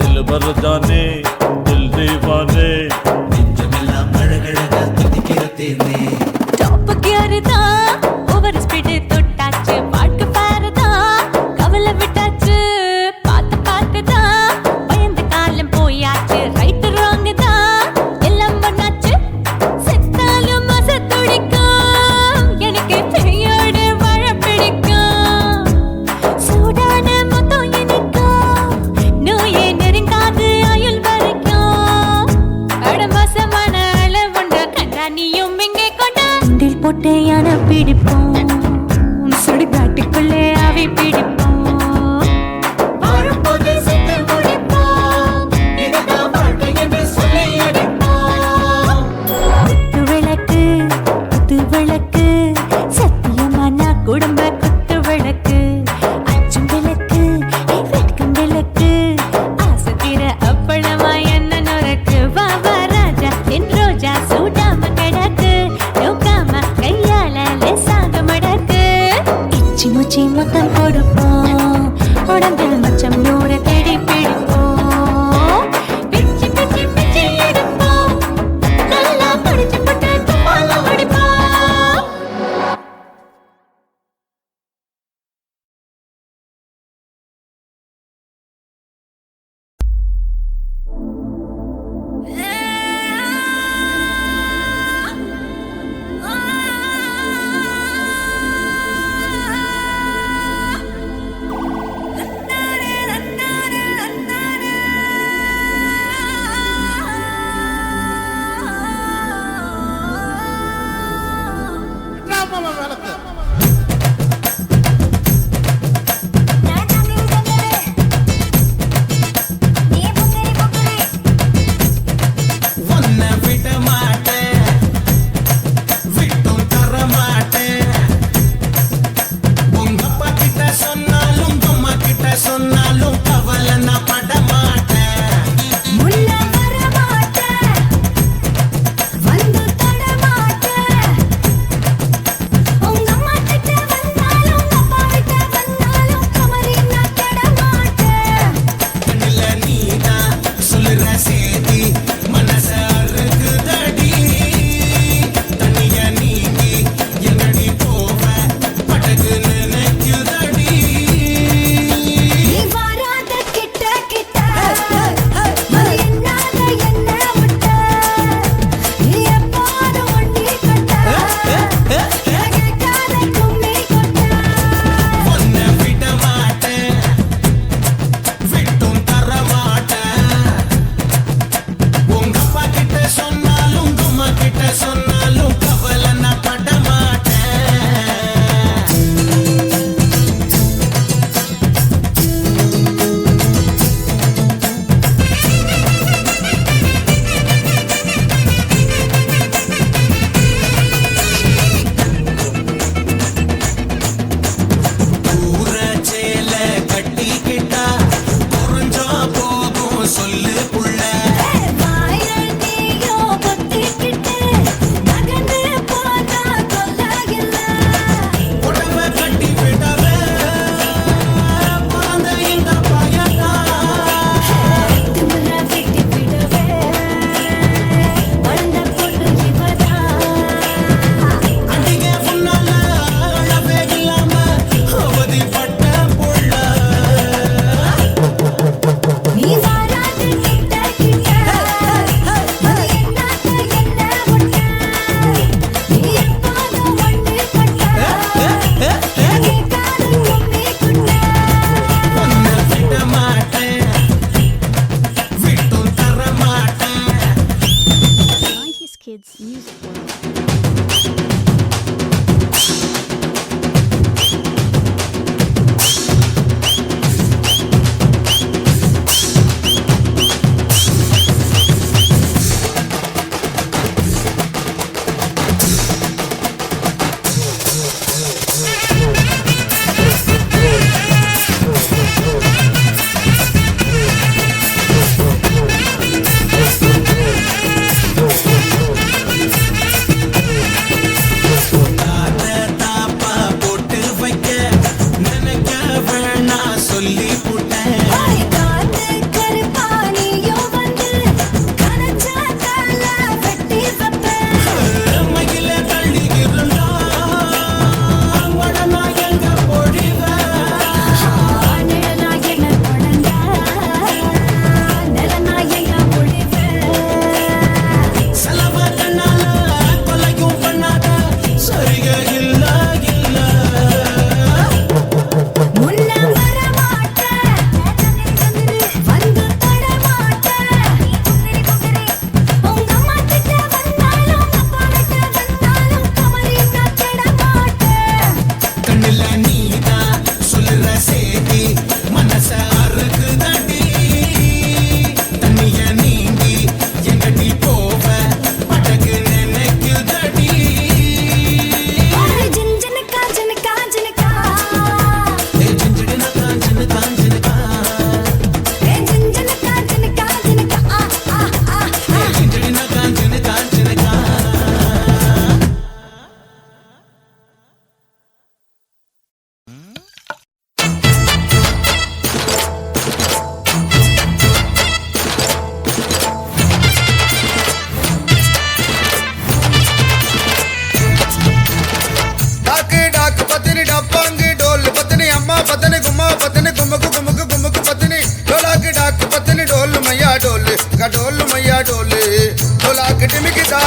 दिल भर जाने दिल दीवाने
டாப் கியர் தான் ஓவர் ஸ்பீடு தொட்டாச்சு பாட்டு பாருதான் கவலை விட்டாச்சு பார்த்து தான் பயந்து காலம் போயாச்சு ரைட் ராங் தான் எல்லாம் பண்ணாச்சு செத்தாலும் மச துடிக்கும் எனக்கு பெரியோட வாழ பிடிக்கும் சூடான மொத்தம் இனிக்கும் நோயே நெருங்காது ஆயுள்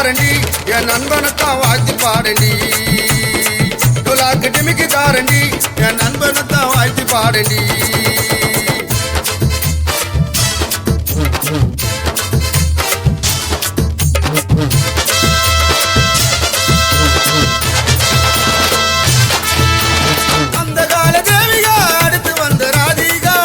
தாரண்டி என் நண்பனைத்தான் வாழ்த்தி பாடண்டி டோலாக்கு டிமிக்கி தாரண்டி என் நண்பனைத்தான் வாழ்த்தி பாடண்டி அந்த கால தேவிகா அடுத்து வந்த ராதிகா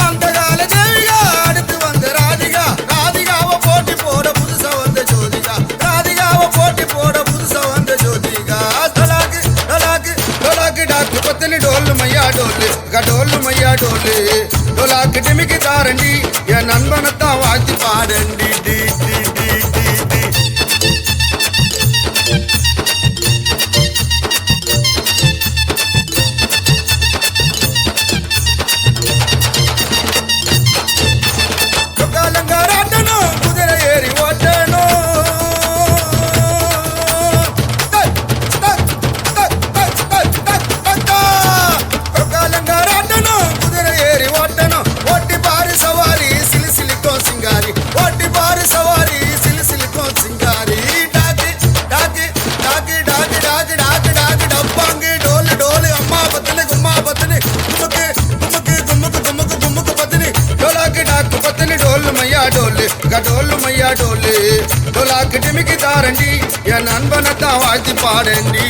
அந்த கால தேவிகா அடுத்து வந்த ராதிகா ராதிகாவை போட்டி போட புதுசா வந்த ஜோதிகா ராதிகாவை போட்டி போட புதுசா வந்த ஜோதிகா டொலாக்கு டொலாக்கு டொலாக்கு டாக்கு பத்தனி டோல்லு மையா டோல்லு டோல்லு மையா டோல்லு டொலாக்கு டிமிக்கி தாரண்டி என் நண்பனைத்தான் வாழ்த்தி பாடண்டி டி டி டி டி டி காலங்காராட்டணும் குதிரை ஏறி ஓட்டணும் காலங்காராட்டணும் குதிரை ஏறி ஓட்டணும் ஓட்டி பாரு சவாரி சிலு சிலிக்கும் சிங்காரி ஓட்டி பாரு சவாரி சிலு சிலிக்கும் சிங்காரி டாக்கு டாக்கு டாக்கு டாக்கு டாக்கு டாக்கு டாக்கு டப்பாங்கு டோலு டோலு அம்மா பத்தனு கும்மா பத்தனு குமுக்கு குமுக்கு குமுக்கு குமுக்கு குமுக்கு பத்தனு டோலாக்கு டாக்கு பத்தனு டோல்லு மையா டோல்லு டோல்லு மையா டோல்லு டோலாக்கு டிமிக்கி தாரண்டி என் நண்பனைத்தான் வாழ்த்தி பாடண்டி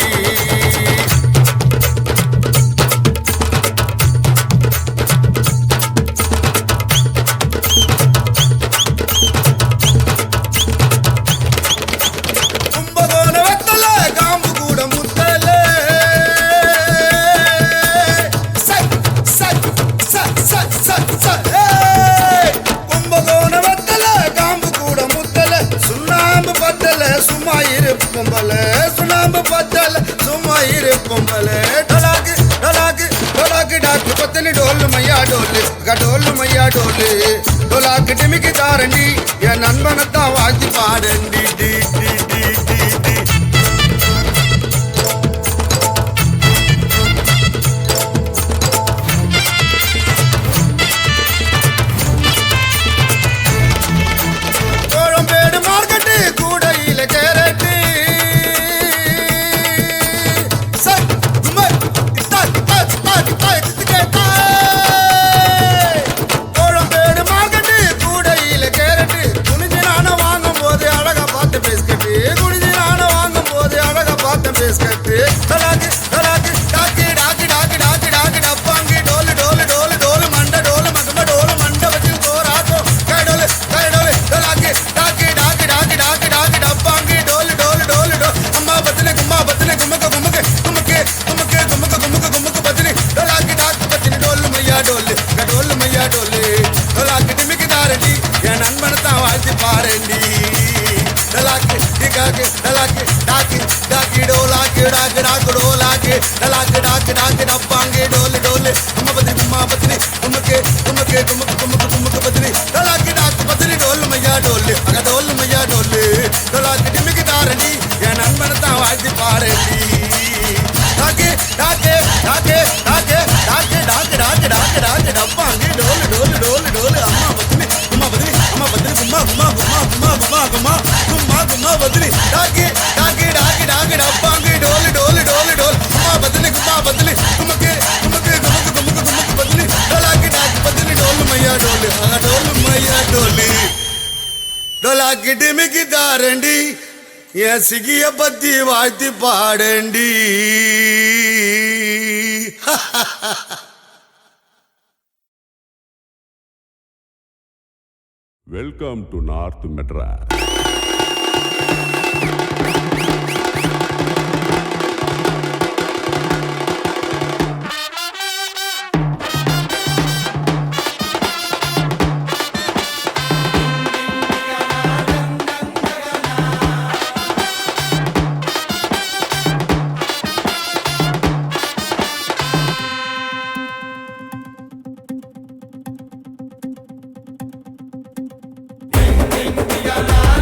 கும்பகோண வெத்தல காம்பு கூட முத்தல சக் சக் சக் சக் சக் சக் கும்பகோண வெத்தல காம்பு கூட முத்தல சுண்ணாம்பு பத்தல சும்மா இரு பொம்பல சுண்ணாம்பு பத்தல சும்மா இரு பொம்பல டொலாக்கு டொலாக்கு டொலாக்கு டாக்கு பத்தனி டோல்லு மையா டோல்லு டோல்லு மையா டோல்லு டொலாக்கு டிமிக்கி தாரண்டி என் நண்பனைத்தான் வாழ்த்தி பாடண்டி டி டி டி டி டி கோழம்பேடு மார்க்கெட்டு கூடையில கேரட்டு சக் குமர் தக் தக் தக் தக் கேட்டா கோழம்பேடு மார்க்கெட்டு கூடையில கேரட்டு குனிஞ்சு நானும் வாங்கும் போது அழகா பார்த்து பேஸ்கட்டு குனிஞ்சு நானும் வாங்கும் போது அழகா பார்த்து பேஸ்கட்டு டொலாக்கு டொலாக்கு டாக்கி டாக்கி டாக்கி டாக்கி டாக்கி டப்பாங்கு டோலு டோலு டோலு டோலு மண்ட டோலு மகம டோலு மண்ட வச்சு தோராக்கோ கைடோலு கைடோலு டொலாக்கு டாக்கி டாக்கி டாக்கி டாக்கி டாக்கி டப்பாங்கு டோலு டோலு டோலு டோ அம்மா பத்தினி கும்மா பத்தினி குமுக்கு குமுக்கு குமுக்கு குமுக்கு குமுக்கு குமுக்கு குமுக்கு பத்தினி டொலாக்கி டாக்கு பத்தினி டோலு மையா டோலு டோலு மையா டோலு டொலாக்கு டிமிக்கி தாரண்டி என் நண்பனைத்தான் வாழ்த்தி பாரண்டி டலாக்கு டிகாக்கு டலாக்கு டாக்கி டாக்கி டோலாக்கு டாக்கு டாக்கு டோலாக்கு டலாக்கு டாக்கு டாக்கு டப்பாங்கு டோலு டோலு அம்மா பத்தினி கும்மா பத்தினி குமுக்கு குமுக்கு குமுக்கு குமுக்கு குமுக்கு பத்தினி டலாக்கு டாக்கு பத்தினி டோலு மையா டோலு டோலு மையா டோலு டொலாக்கு டிமிக்கி தாரண்டி என் நண்பனைத்தான் வாழ்த்தி பாரண்டி டாக்கு டாக்கு டாக்கு டாக்கு டாக்கு டாக்கு டாக்கு டாக்கு டாக்கு டப்பாங்கு டோலு டோலு டோலு டோலு அம்மா பத்தினி கும்மா பத்தினி அம்மா பத்தினி கும்மா கும்மா கும்மா கும்மா கும்மா கும்மா கும்மா கும்மா பத்தினி டாக்கு டாக்கு டாக்கு டாக்கு டப்பாங்கு டோலு டோலு டோலு டோலு அம்மா பத்தினி கும்மா பத்தினி குமுக்கு குமுக்கு குமுக்கு குமுக்கு குமுக்கு பத்தினி டொலாக்கு டாக்கு பத்தினி டோலு மையா டோலு டோலு மையா டோலு டொலாக்கு டிமிக்கி தாரண்டி என் சிகிய பத்தி வாழ்த்தி பாடண்டி
Welcome to North Madras.
Indiana.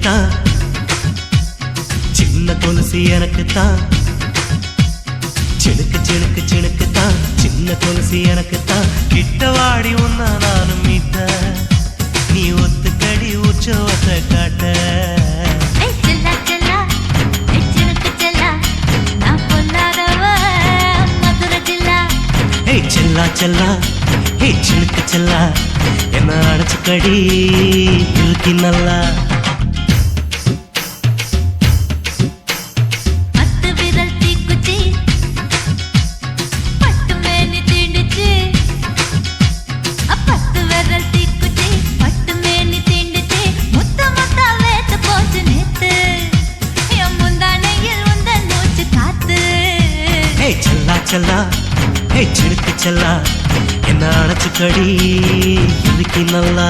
தான், சின்ன கொலுசு எனக்கு தான். சிணுக்கு சிணுக்கு சிணுக்கு தான், சின்ன கொலுசு எனக்கு தான். கிட்ட வாடி உன்னா நானும் மீட்ட, நீ ஒத்துக்கடி உற்சவத்தை காட்ட. செல்லா செல்லா ஹே சிலுக்கு செல்லா, என்ன அடைச்சுக்கடி இழுக்கி நல்லா. செல்லா ஹே சிலுக்கு செல்லா, என்ன அடைச்சுக்கடி இழுக்கி நல்லா.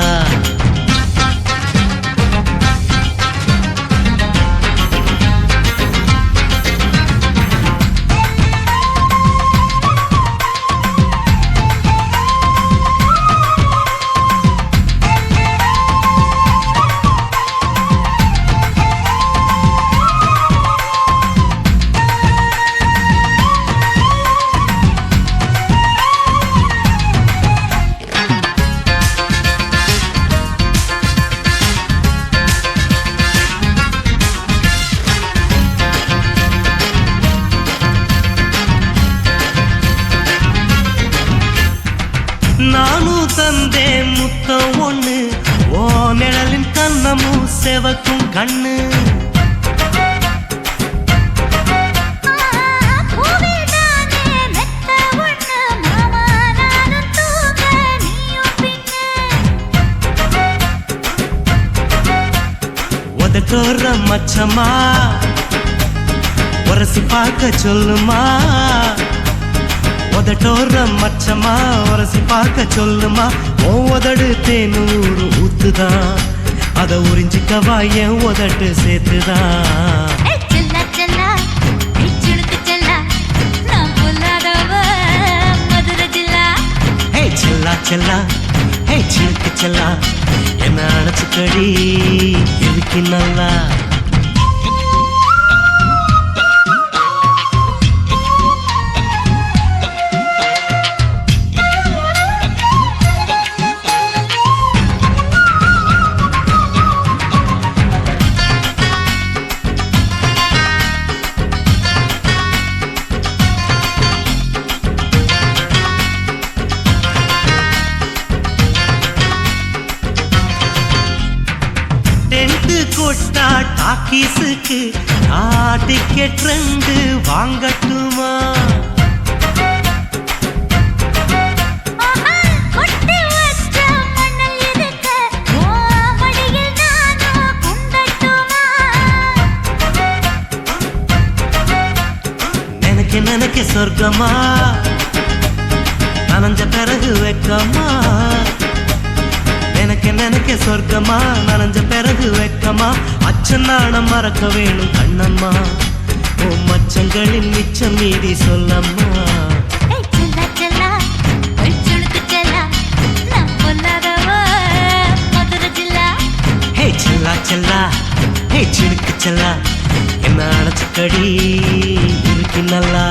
நானும் தந்தே முத்தம் ஒண்ணு, ஓ நிழலின் கண்ணமும் செவக்கும் கண்ணு. உதட்டோர மச்சமா உரசி பார்க்க சொல்லுமா, உதட்டோர மச்சமா உரசி பார்க்க சொல்லுமா. உதடு தேனூறு ஊத்துதான், அத உறிஞ்சிக்கவா என் உதட்டு சேர்த்துதான். செல்லா செல்லா ஹே சிலுக்கு செல்லா, என்ன அடைச்சுக்கடி இழுக்கி நல்லா. கொட்டா டாக்கீஸுக்கு டிக்கெட் 2 வாங்கட்டுமா? நினைக்க நினைக்க சொர்க்கமா, நனைஞ்ச பிறகு வெக்கமா. நினைக்க நினைக்க சொர்க்கமா, நனைஞ்ச பிறகு வெக்கமா. அச்சநாணம் மறக்க வேணும் கண்ணம்மா, ஓ மச்சங்களின் மிச்சம் மீதி சொல்லம்மா. ஹே செல்லா செல்லா ஹே சிலுக்கு செல்லா, என்ன அடைச்சுக்கடி இருக்கு நல்லா.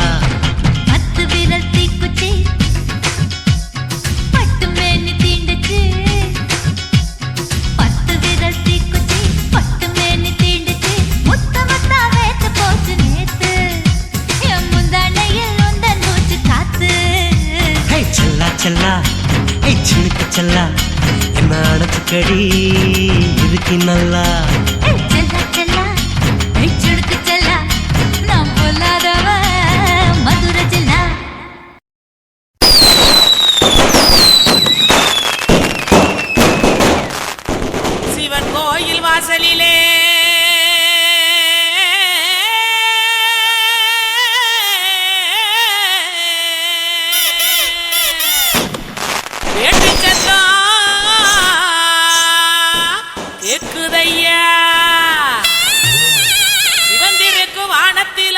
செல்லா ஹே சிலுக்கு செல்லா, என்ன அடைச்சுக்கடி இருக்கு நல்லா.
சிவன் கோயில் வாசலிலே கேக்குதையா, சிவந்திருக்கு வானத்தில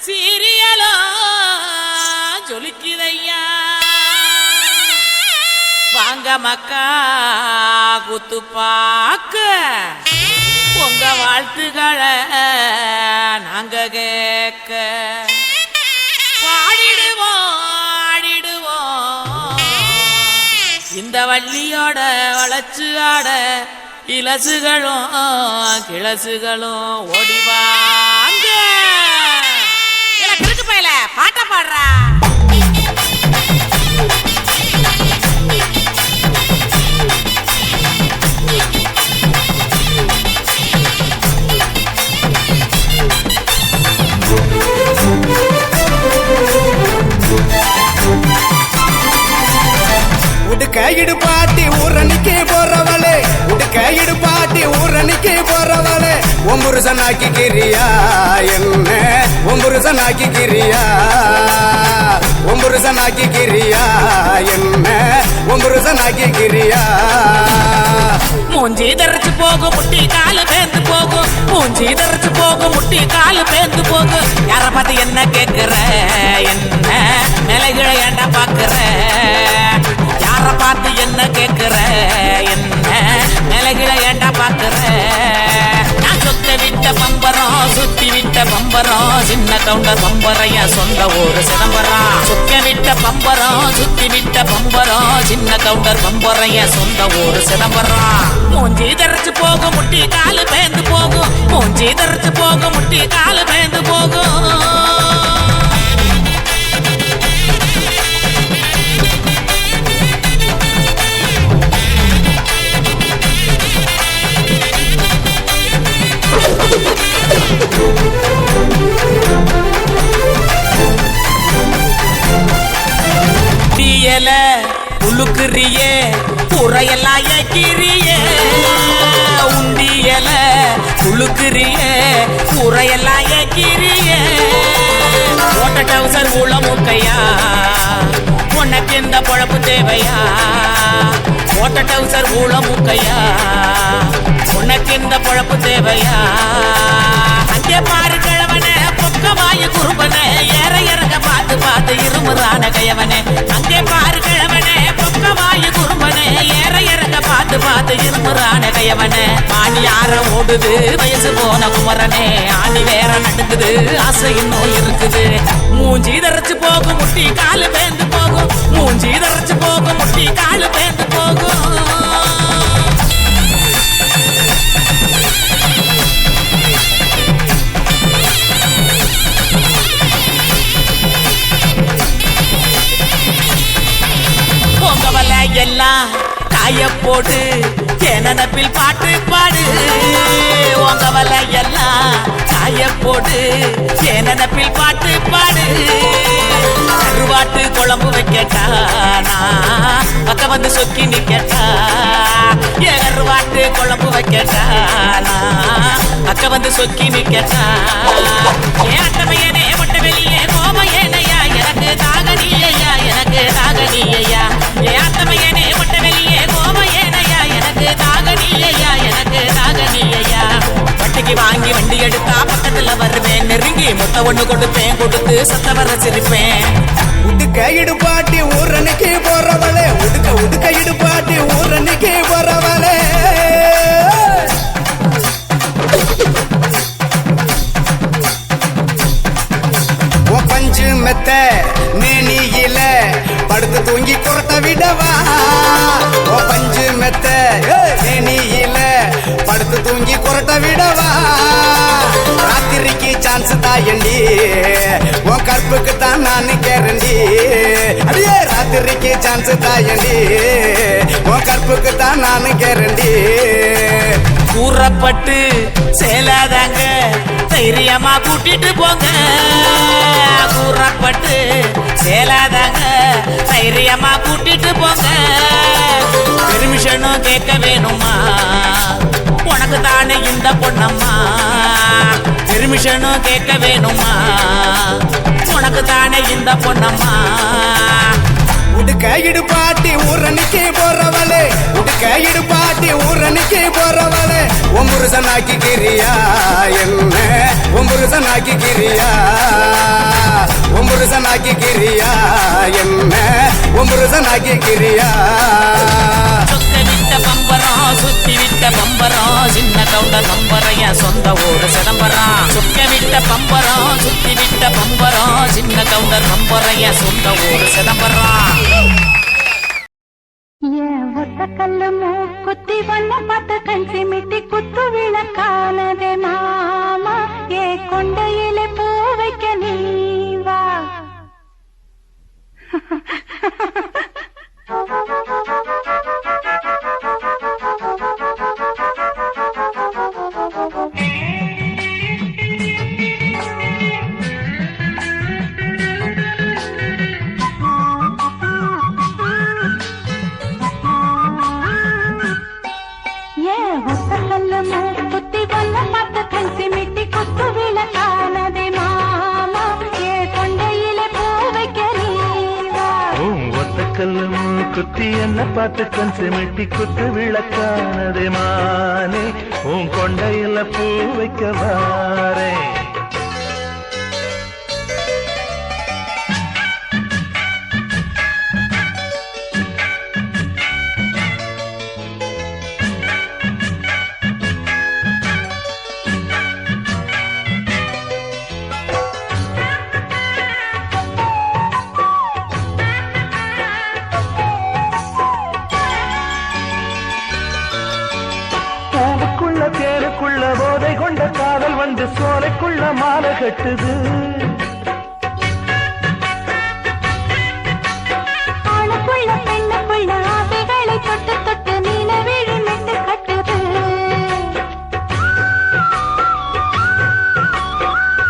சீரியலோ ஜொலிக்குதையா. வாங்க மக்கா குத்து பாக்க உங்க வாழ்த்துக்களை நாங்க கேட்க பாடிடுவோம் ஆடிடுவோம் இந்த வள்ளியோட வளர்ச்சி ஆட இலசுகளும் கிளசுகளும் ஓடிவாங்க கிழக்கு பயில பாட்ட பாடுறா
உடுக்கையிடு பாட்டி ஊரணிக்கு போறவளே உடுக்கையிடு பாட்டி ஊரணிக்கு போறவளே ஒம்புருசனாக்கி கிரியா என்ன ஒம்புருசனாக்கி கிரியா ஒம்புருசனாக்கி கிரியா என்ன ஒம்புருசனாக்கி கிரியா
மூஞ்சி தரைச்சு போகும் முட்டி காலு பேந்து போகும் மூஞ்சி தரைச்சு போகும் முட்டி காலு பேந்து போகும் யார பார்த்து என்ன கேக்குற என்ன நிலைகளை ஏண்டா பாக்குற யார பார்த்து என்ன கேக்குற என்ன நிலைகளை ஏண்டா பாக்குற நான் சொத்த விட்ட பம்பரம் சுத்தி விட்ட பம்பரம் சின்ன கவுண்டர் பம்பரைய சொந்த ஊரு சிதம்பரம் சுத்த விட்ட பம்பரம் சுத்தி விட்ட பம்பரம் சின்ன கவுண்டர் பம்பரைய சொந்த ஊரு சிதம்பரம் மூஞ்சி தரைச்சு போகும் முட்டி காலு பேந்து போகும் மூஞ்சி தரைச்சு போகும் முட்டி காலு பேந்து போகும் டியல உழுக்குறியே புறையெல்லாம் ஏக்கிறியே உண்டியல உழுக்குறியே புறையெல்லாம் ஏக்கிறியே ஓட்ட டவுசர் உளமுக்கையா உனக்கு இந்த பொழப்பு தேவையா ஓட்ட டவுசர் உளமுக்கையா உனக்கு இந்த பொழப்பு தேவையா அங்கே பாரு கிழவனே பொக்கமாய குறும்பனே ஏற இறங்க பார்த்து பார்த்து இருமுறான கையவனே அங்கே பாரு கிழவனே பொக்கமாய குறும்பனே ஏற இறங்க பார்த்து பார்த்து இருமுறான கையவனே ஆணி யார ஓடுது வயசு போன குமரனே ஆணி வேற நடுக்குது ஆசை இன்னும் இருக்குது மூஞ்சி தரைச்சு போகும் முட்டி காலு பேந்து போகும் மூஞ்சி தரைச்சு போகும் முட்டி காலு பேந்து போகும் எல்லாம் காய போட்டு நினப்பில் பாட்டு பாடு உங்க வலை எல்லாம் காய போட்டு நினப்பில் பாட்டு பாடு கருவாட்டு குழம்பு வைக்கட்டா பக்க வந்து சொக்கி நிக்கட்டா கருவாட்டு குழம்பு வைக்கட்டா பக்க வந்து சொக்கி நிக்கட்டா அட்டமையனே மொட்ட வெளியே கோபம் ஏனையா எனக்கு தாகனியா எனக்கு தாகனியா அட்டமையனே மொட்ட வெளியே கோபம் ஏனையா எனக்கு தாகனியா எனக்கு தாகனியா வட்டிக்கு வாங்கி வண்டி எடுத்தா பக்கத்துல வருவேன் நெருங்கி முட்டை ஒண்ணு கொடுப்பேன் கொடுத்து சத்த வர சிரிப்பேன்
உடுக்க இடுபாட்டி ஊரணிக்கு போறவளே உடுக்க இடுபாட்டி ஊரணிக்கு போறவளே பஞ்சு மெத்த நேனியில படுத்து தூங்கி குறட்ட விடவா பஞ்சு மெத்த நேனியில படுத்து தூங்கி குறட்ட விடவா ராத்திரிக்கு சான்ஸ் தாயண்டி உன் கற்புக்கு தான் நான் கேரண்டி அடியே ராத்திரிக்கு சான்ஸ் தாயண்டி உன் கற்புக்கு தான் நான் கேரண்டி
கூறப்பட்டு சேலாதாங்க தைரியமா கூட்டிட்டு போங்க கூறப்பட்டு சேலாதாங்க தைரியமா கூட்டிட்டு போங்க பெர்மிஷனும் கேட்க வேணுமா உனக்கு தானே இந்த பொண்ணம்மா பெர்மிஷனும் கேட்க வேணுமா உனக்கு தானே இந்த பொண்ணம்மா
உடுக்க இடுபாட்டி ஊரணிக்கு போறவளே உடுக்க இடுபாட்டி ஊரணிக்கு போறவளே ஒம்புருசனாக்கி கிரியா என்ன ஒம்புருசனாக்கி கிரியா ஒம்புருசனாக்கி கிரியா என்ன ஒம்புருசனாக்கி கிரியா
சொத்த விட்ட பம்பரம் சுத்தி விட்ட பம்பரம் சின்ன கவுண்டர் நம்பரைய சொந்த ஊரு சிதம்பரம் சுக்க விட்ட பம்பரம் சுத்தி விட்ட பம்பரம் சின்ன கவுண்டர் நம்பரைய சொந்த ஊரு சிதம்பரம்
ஒத்த கல்லு மூக்குத்தி வண்ண பார்த்து கண் சிமிட்டி குத்து விளக்கானதே மாமா ஏ கொண்டையிலே பூ வைக்க நீவா குத்தி வண்ண பார்த்து கண் சிமிட்டி குத்து விளக்கானதே மாமா ஏ கொண்டையிலே பூ வைக்க நீவா
ஒத்தக்கல்லு குத்தி என்ன பார்த்து கண் சிமிட்டி குத்து விளக்கானதே மானே உன் கொண்டையில பூ வைக்க வாரே தேருக்குள்ள போதை கொண்ட காதல் வந்து சோலைக்குள்ள மாலை கட்டுது
ஆணுக்குள்ள பெண்ணுக்குள்ள ஆசைகளை தொட்டு தொட்டு நீலவிழி மெட்டு கட்டுது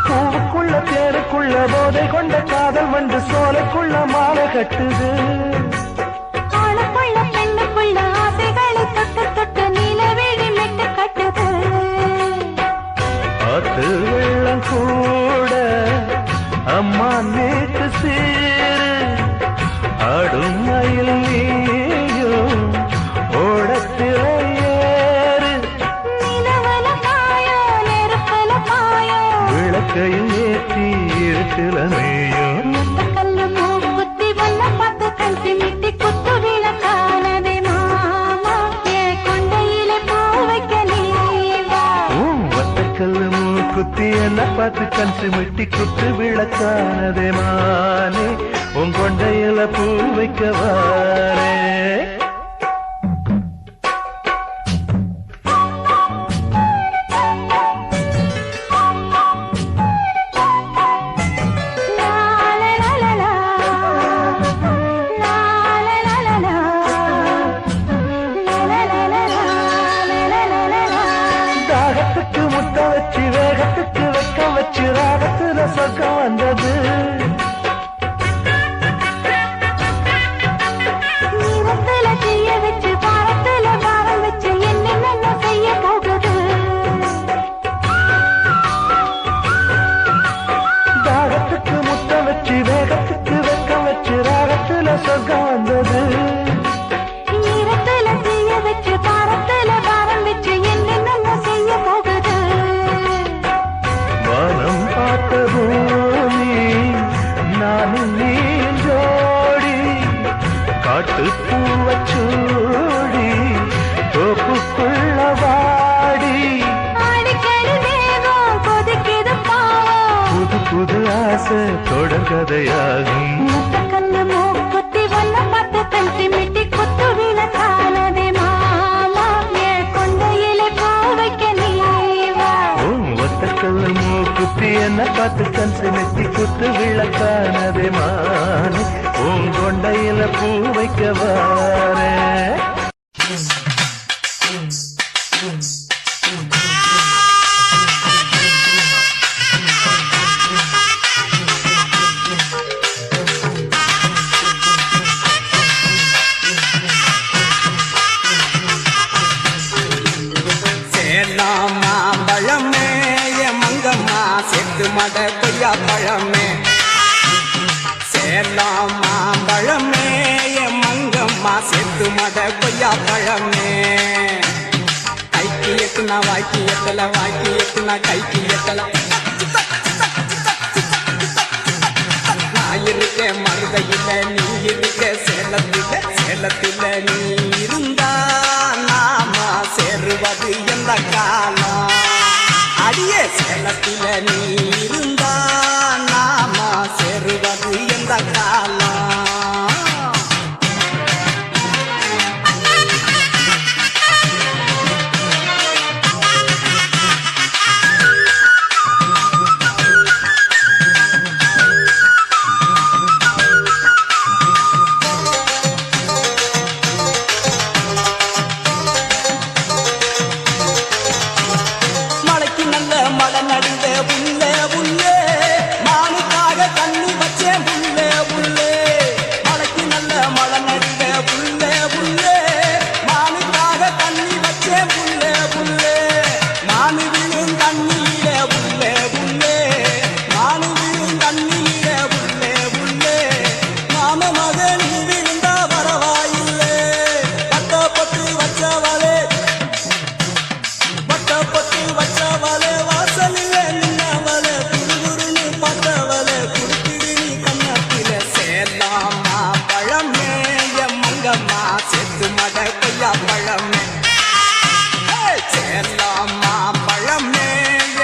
பூவுக்குள்ள தேருக்குள்ள போதை கொண்ட காதல் வந்து சோலைக்குள்ள மாலை கட்டுது
ஆணுக்குள்ள பெண்ணுக்குள்ள ஆசைகளை தொட்டு தொட்டு நீலவிழி மெட்டு கட்டுது
ஆத்து வெள்ளம் கூட அம்மா நேற்று சேரு ஆடும் மயில் நீயும் ஓடத்தில ஏறு
நிலவல பாயோ நெருப்பல பாயோ
விளக்கையும் ஏற்றி இருட்டில நீயும்
கல்லு மூக்குத்தி வண்ண பார்த்து கண் சிமிட்டி குத்து விளக்கானதே மாமா ஏ கொண்டையிலே பூ வைக்க நீவா
ஒத்தக்கல்லு மூக்குத்தி என்ன பார்த்து கண் சிமிட்டி குத்து விளக்கானதே மானே உன் கொண்டையில பூ வைக்க வாரே தாகத்துக்கு முத்த வச்சு வேகத்துக்கு வெக்க வச்சு ராகத்துல சொர்க்கம் வந்தது
நீரத்துல செய்ய வச்சு பாரத்துல பாரம் வச்சு என்ன செய்ய போகுது
தாகத்துக்கு முத்த வச்சு வேகத்துக்கு வெக்க வச்சு ராகத்துல சொர்க்கம் வந்தது
நீரத்துல செய்ய வச்சு பாரத்துல பாரம் வச்சு என்ன செய்ய போகுது
வானம் பார்த்த பூமி நானும் நீ ஜோடி காட்டு பூவச்சூடி தோப்புக்குள்ள வாடி
அடிக்கடி வேகம் கொதிக்குது பாவம்
புது புது ஆசை தொடர்கதையாகும்
கல்லு மூக்குத்தி வண்ண பார்த்து கண் சிமிட்டி குத்து விளக்கானதே மாமா ஏ கொண்டையிலே பூ வைக்க நீவா
ஒத்தக்கல்லு மூக்குத்தி என்ன பார்த்து கண் சிமிட்டி குத்து விளக்கானதே மானே உன் கொண்டையில பூ வைக்க வாரே
சேலம் மாம்பழமே மங்கம்மா செத்து மட கொய்யா பழமே சேலம் மாம்பழமே மங்கம்மா செத்து மட கொய்யா பழமே கைக்கு எத்துனா வாய்க்கு எத்தல வாய்க்கு எத்துனா கைக்கு எத்தல நான் இருக்கேன் மருதையில் நீ இருக்க சேலத்தில் சேலத்தில் நீ இருந்தா நாம
காலம் அடியே சேலத்தில நீ இருந்தா நாம சேருவது எந்த காலம் மழைக்கு நல்ல மழை நடுங்க புல்லே புல்லே மானுக்காக தண்ணி வச்சேன் புல்லே புல்லே மழைக்கு நல்ல மழை நடுங்க புல்லே புல்லே மானுக்காக தண்ணி வச்சேன் புல்லே புல்லே மானு விழும் தண்ணியிலே புல்லே புல்லே மானு விழும் தண்ணியிலே புல்லே புல்லே மாம மகன் விழுந்தா பரவாயில்லை பட்டு வச்சவளே பட்டு வச்சவளே வாசலில நின்னவளே குறுகுறுன்னு பார்த்தவளே குறுக்கிடு நீ கண்ணத்தில சேலாமா பழமே என் மங்கம்மா செத்து மட கொய்யா பழமே சேலாமா பழமே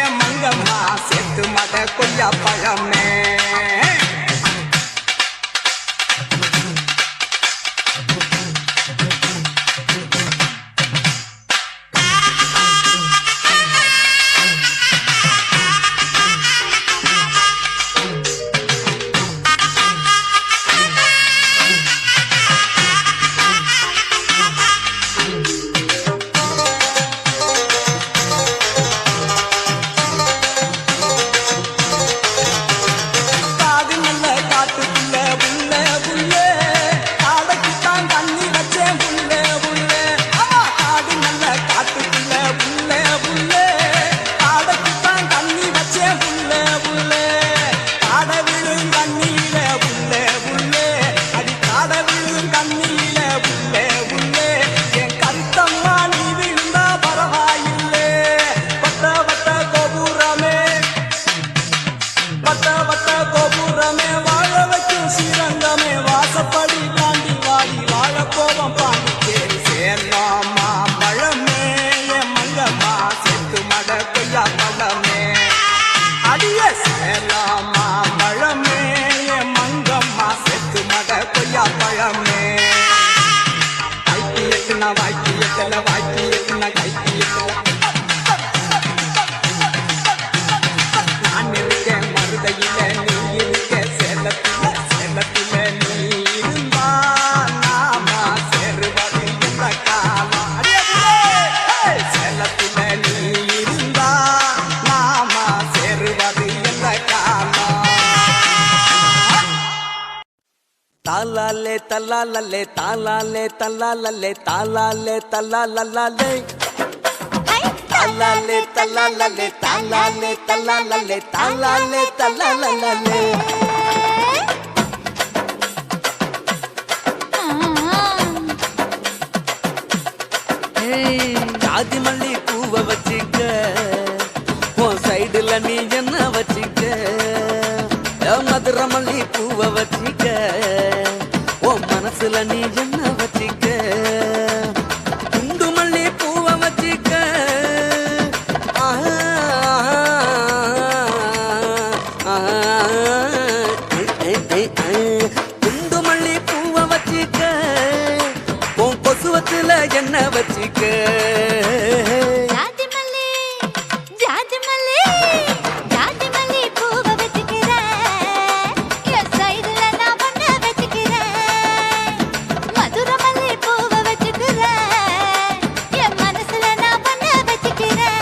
என் மங்கம்மா செத்து மட கொய்யா பழமே காது நல்ல காட்டுக்குள்ள புல்லே புல்லே காடைக்குத்தான் தண்ணி வச்சேன் புல்லே புல்லே காடு நல்ல காட்டுக்குள்ள புல்லே புல்லே காடைக்குத்தான் தண்ணி வச்சேன் புல்லே புல்லே காடை விழும் தண்ணியில புல்லே புல்லே அடி காடை விழும் தண்ணியில புல்லே புல்லே என் கருத்தம்மா நீ விழுந்தா பரவாயில்லை வட்ட கோபுரமே வட்ட கோபுரமே வாழ வைக்கும் ஸ்ரீரங்கமே வாசப்படி தாண்டி வாடி வாழ போவோம் பாண்டிச்சேரி சேலாமா பழமே என் மங்கம்மா செத்து மட கொய்யா பழமே அடிய சேலாமா பழமே என் மங்கம்மா செத்து மட கொய்யா பழமே கைக்கு எட்டுனா வாய்க்கு எட்டல வாய்க்கு எட்டுனா கைக்கு எட்டல நான் இருக்கேன் மருதையில நீ இருக்க சேலத்தில நீ இருந்தா நாம சேருவது இந்த காலம் சேலத்தில நீ இருந்தா நாம சேருவது இந்த காலம் தாலாலே தல்லாலே தாலாலே தல்லாலே தாலாலே தல்லாலே தல்லாலே தல்லாலே தாலாலே தல்லாலே தாலாலே தல்லாலே ஜாதி மல்லி பூவை வச்சுக்க உன் சைடுல நீ என்ன வச்சுக்க மதுரை மல்லி பூவை வச்சுக்க உன் மனசுல நீ என்ன வச்சுக்க குண்டு மல்லி பூவை வச்சுக்க குண்டு மல்லி பூவை வச்சுக்க உன் கொசுவத்துல என்ன வச்சுக்க
ஜாதி மல்லி ஜாதி மல்லி ஜாதி மல்லி பூவை வச்சுக்கிறேன் என் சைடுல நான் ஒண்ணு வச்சுக்கிறேன் மதுரை மல்லி பூவை வச்சுக்கிறேன் என் மனசுல நான் ஒண்ணு வச்சுக்கிறேன்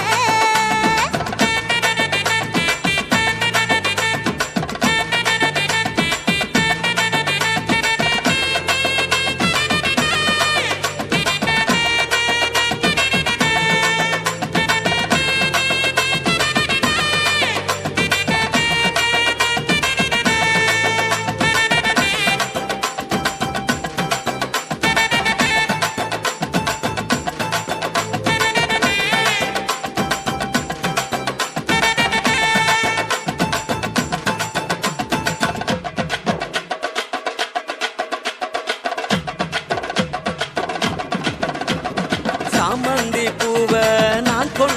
சாமந்தி பூவை நான் கொண்டு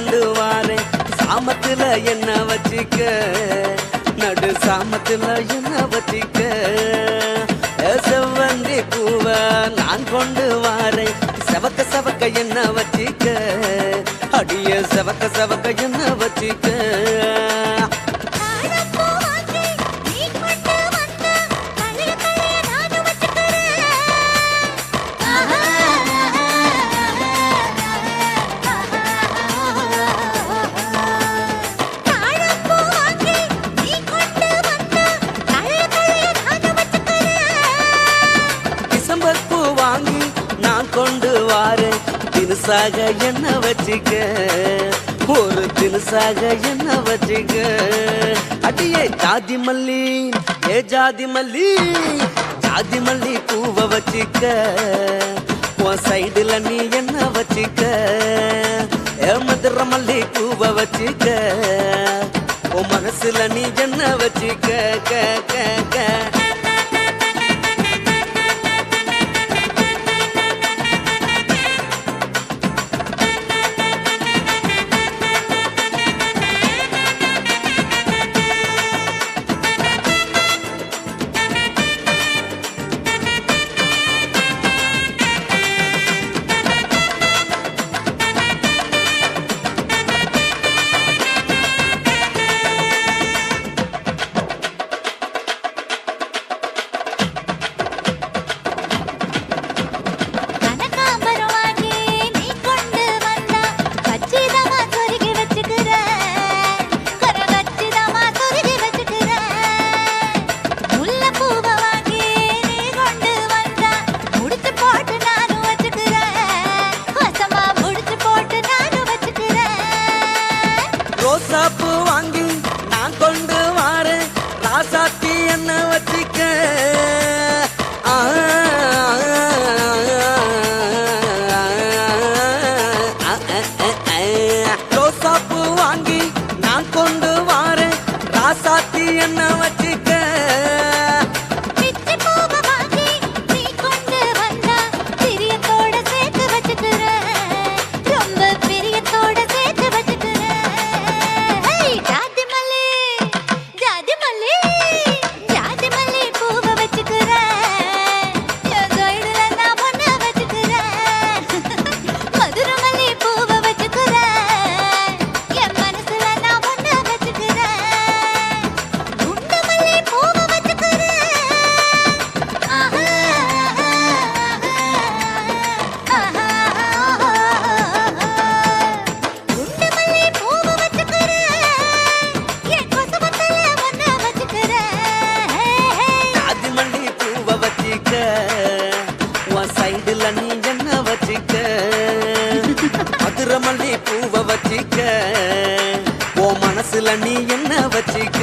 சாமத்துல என்ன வச்சிக்க நடு சாமத்துல என்ன வச்சிக்க செவ்வந்தி பூவ நான் கொண்டு வாரேன் செவக்க செவக்க என்ன வச்சிக்க அடிய செவக்க செவக்க என்ன வச்சிக்க கொண்டு வாரு தினுசாக என்ன வச்சிக்க ஒரு தினுசாக என்ன வச்சிக்க அடியே ஜாதி மல்லி ஏ ஜாதி மல்லி ஜாதி மல்லி பூவ வச்சிக்க உன் சைடுல நீ என்ன வச்சிக்க ஏ மதுர மல்லி பூவ வச்சிக்க உன் மனசுல நீ என்ன வச்சிக்க க க க ரோசாப்பூ வாங்கி நான் கொண்டு வாரேன் ராசாத்தி என்ன வச்சிக்க ரோசாப்பூ வாங்கி நான் கொண்டு வாரேன் ராசாத்தி என்ன வச்சிக்க சைடுல நீ என்ன வச்சிக்க மதுர மல்லி பூவ வச்சிக்க உன் மனசுல நீ என்ன வச்சிக்க